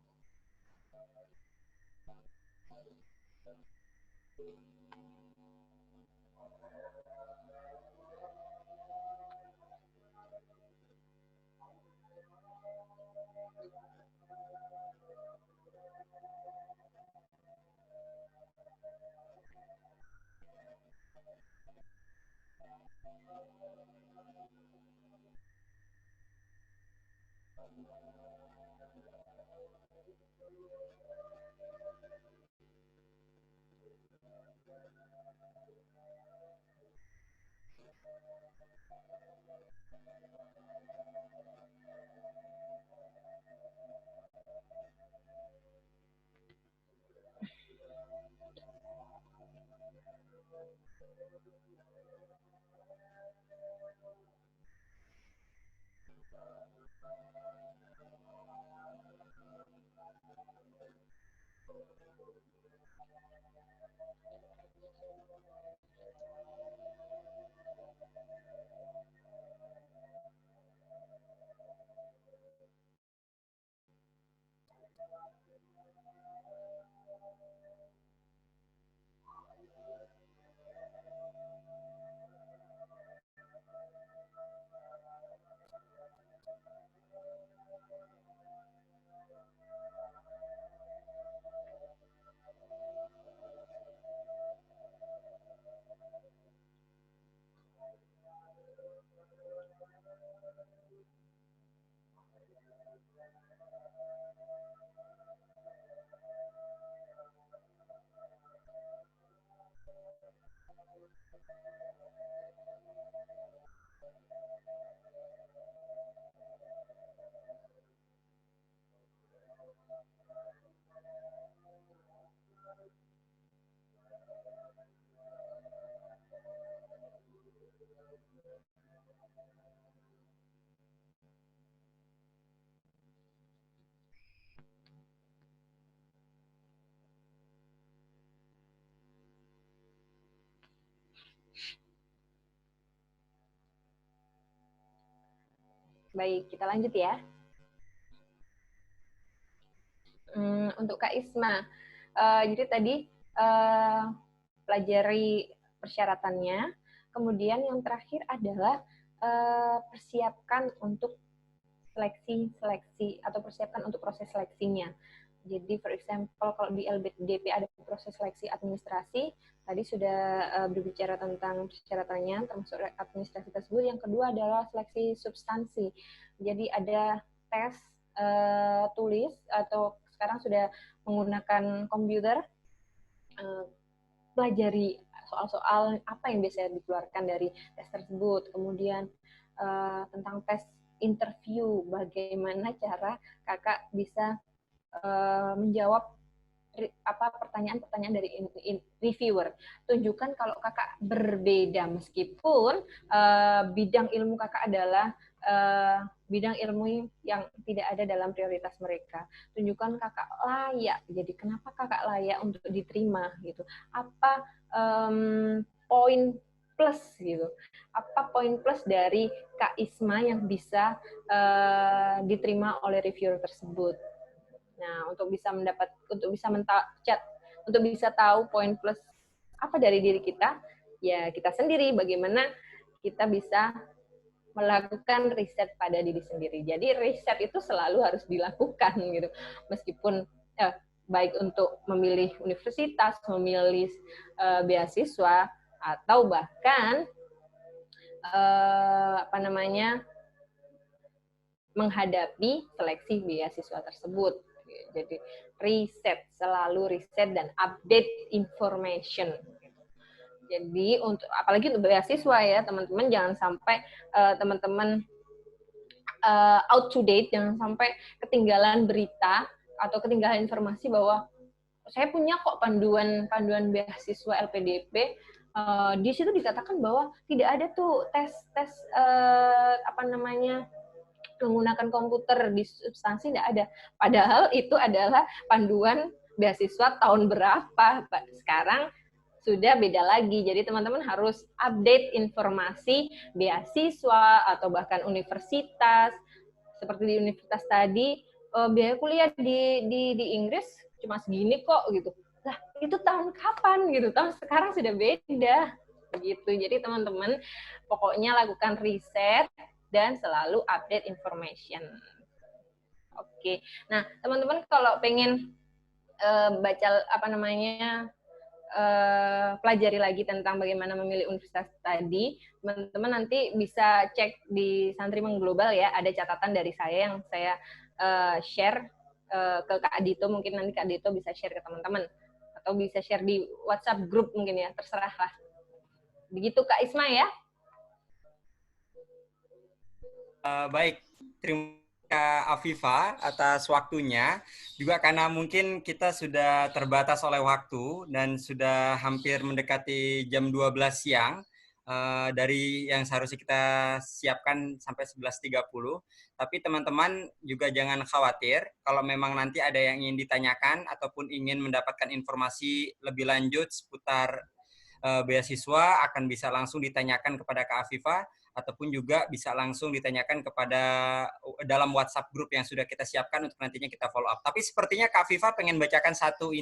Baik, kita lanjut ya. Untuk Kak Isma, jadi tadi pelajari persyaratannya, kemudian yang terakhir adalah persiapkan untuk seleksi atau persiapkan untuk proses seleksinya. Jadi, for example, kalau di LPDP ada proses seleksi administrasi, tadi sudah berbicara tentang persyaratannya, termasuk administrasi tersebut. Yang kedua adalah seleksi substansi. Jadi, ada tes tulis, atau sekarang sudah menggunakan komputer, pelajari soal-soal apa yang biasanya dikeluarkan dari tes tersebut. Kemudian tentang tes interview, bagaimana cara kakak bisa menjawab pertanyaan-pertanyaan dari reviewer. Tunjukkan kalau kakak berbeda, meskipun bidang ilmu kakak adalah bidang ilmu yang tidak ada dalam prioritas mereka. Tunjukkan kakak layak. Jadi kenapa kakak layak untuk diterima gitu? Apa poin plus gitu? Apa poin plus dari Kak Isma yang bisa diterima oleh reviewer tersebut? Nah, untuk bisa tahu poin plus apa dari diri kita, ya kita sendiri, bagaimana kita bisa melakukan riset pada diri sendiri. Jadi riset itu selalu harus dilakukan gitu. Meskipun baik untuk memilih universitas, memilih beasiswa, atau bahkan menghadapi seleksi beasiswa tersebut. Jadi riset, selalu riset dan update information. Jadi untuk apalagi untuk beasiswa ya teman-teman, jangan sampai teman-teman out to date, jangan sampai ketinggalan berita atau ketinggalan informasi bahwa saya punya kok panduan beasiswa LPDP. Di situ dikatakan bahwa tidak ada tuh tes menggunakan komputer di substansi, tidak ada. Padahal itu adalah panduan beasiswa tahun berapa. Sekarang sudah beda lagi. Jadi teman-teman harus update informasi beasiswa atau bahkan universitas. Seperti di universitas tadi, biaya kuliah di Inggris cuma segini kok gitu. Lah, itu tahun kapan gitu? Tahun sekarang sudah beda. Begitu. Jadi teman-teman pokoknya lakukan riset dan selalu update information. Oke. Nah, teman-teman kalau pengen baca pelajari lagi tentang bagaimana memilih universitas tadi, teman-teman nanti bisa cek di Santri Mengglobal ya, ada catatan dari saya yang saya share ke Kak Dito, mungkin nanti Kak Dito bisa share ke teman-teman, atau bisa share di WhatsApp group mungkin ya, terserah lah. Begitu Kak Isma ya. Baik, terima kasih Kak Afifa atas waktunya. Juga karena mungkin kita sudah terbatas oleh waktu dan sudah hampir mendekati jam 12 siang dari yang seharusnya kita siapkan sampai 11.30. Tapi teman-teman juga jangan khawatir kalau memang nanti ada yang ingin ditanyakan ataupun ingin mendapatkan informasi lebih lanjut seputar beasiswa, akan bisa langsung ditanyakan kepada Kak Afifa, ataupun juga bisa langsung ditanyakan kepada dalam WhatsApp grup yang sudah kita siapkan untuk nantinya kita follow up. Tapi sepertinya Kak Afifa pengen bacakan satu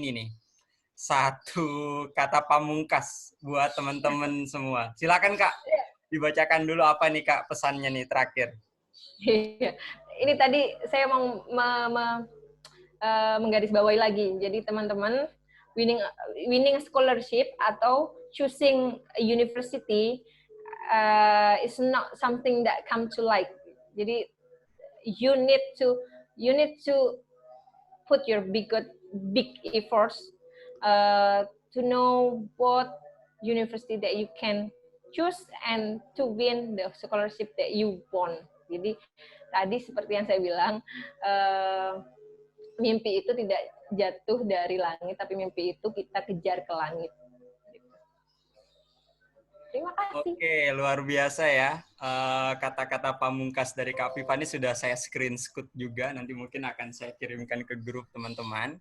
kata pamungkas buat teman-teman semua. Silakan Kak, dibacakan dulu apa nih Kak pesannya nih terakhir. Ini tadi saya mau menggarisbawahi lagi. Jadi teman-teman, winning a scholarship atau choosing a university is not something that come to light. Jadi you need to put your big efforts to know what university that you can choose and to win the scholarship that you want. Jadi tadi seperti yang saya bilang, mimpi itu tidak jatuh dari langit, tapi mimpi itu kita kejar ke langit. Terima kasih. Oke, luar biasa ya. Kata-kata pamungkas dari Kak Afifa ini sudah saya screenshot juga. Nanti mungkin akan saya kirimkan ke grup teman-teman.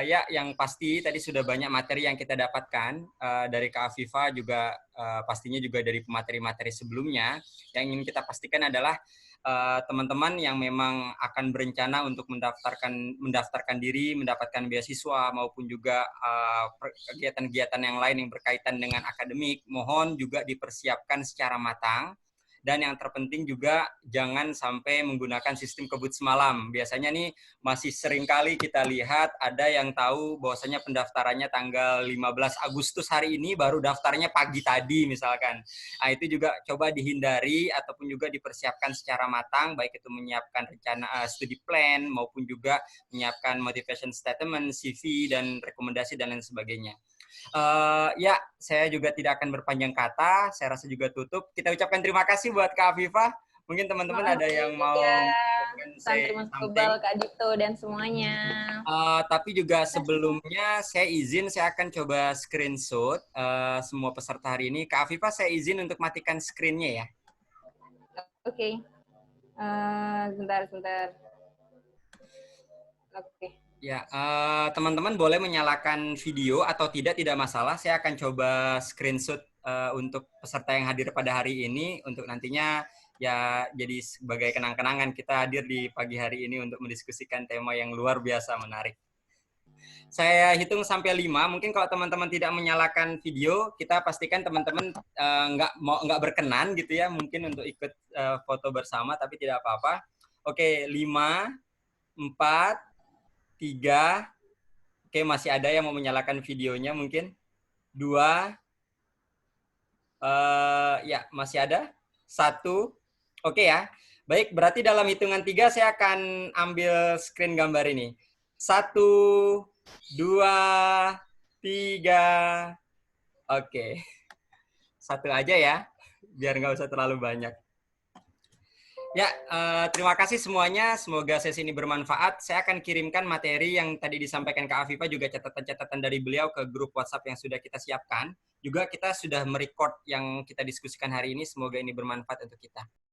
Ya, yang pasti tadi sudah banyak materi yang kita dapatkan dari Kak Afifa, juga pastinya juga dari materi-materi sebelumnya. Yang ingin kita pastikan adalah teman-teman yang memang akan berencana untuk mendaftarkan diri, mendapatkan beasiswa maupun juga kegiatan-kegiatan yang lain yang berkaitan dengan akademik, mohon juga dipersiapkan secara matang. Dan yang terpenting juga jangan sampai menggunakan sistem kebut semalam. Biasanya nih masih sering kali kita lihat ada yang tahu bahwasanya pendaftarannya tanggal 15 Agustus hari ini, baru daftarnya pagi tadi misalkan. Nah, itu juga coba dihindari ataupun juga dipersiapkan secara matang, baik itu menyiapkan rencana studi plan maupun juga menyiapkan motivation statement, CV, dan rekomendasi dan lain sebagainya. Ya, saya juga tidak akan berpanjang kata. Saya rasa juga tutup. Kita ucapkan terima kasih buat Kak Afifah. Mungkin teman-teman ada yang mau Santri Mas Iqbal, Kak Dito, dan semuanya. Tapi juga sebelumnya saya izin, saya akan coba screenshot semua peserta hari ini. Kak Afifah, saya izin untuk matikan screen-nya ya. Oke. Sebentar. Oke. Ya, teman-teman boleh menyalakan video atau tidak masalah. Saya akan coba screenshot untuk peserta yang hadir pada hari ini untuk nantinya ya jadi sebagai kenang-kenangan kita hadir di pagi hari ini untuk mendiskusikan tema yang luar biasa menarik. Saya hitung sampai 5. Mungkin kalau teman-teman tidak menyalakan video, kita pastikan teman-teman nggak berkenan gitu ya, mungkin untuk ikut foto bersama, tapi tidak apa-apa. Oke, 5, 4, 3, oke masih ada yang mau menyalakan videonya mungkin. 2, ya masih ada. 1, oke ya. Baik, berarti dalam hitungan 3 saya akan ambil screen gambar ini. 1, 2, 3, oke. 1 aja ya, biar nggak usah terlalu banyak. Ya, terima kasih semuanya. Semoga sesi ini bermanfaat. Saya akan kirimkan materi yang tadi disampaikan Kak Afifah, juga catatan-catatan dari beliau ke grup WhatsApp yang sudah kita siapkan. Juga kita sudah merecord yang kita diskusikan hari ini. Semoga ini bermanfaat untuk kita.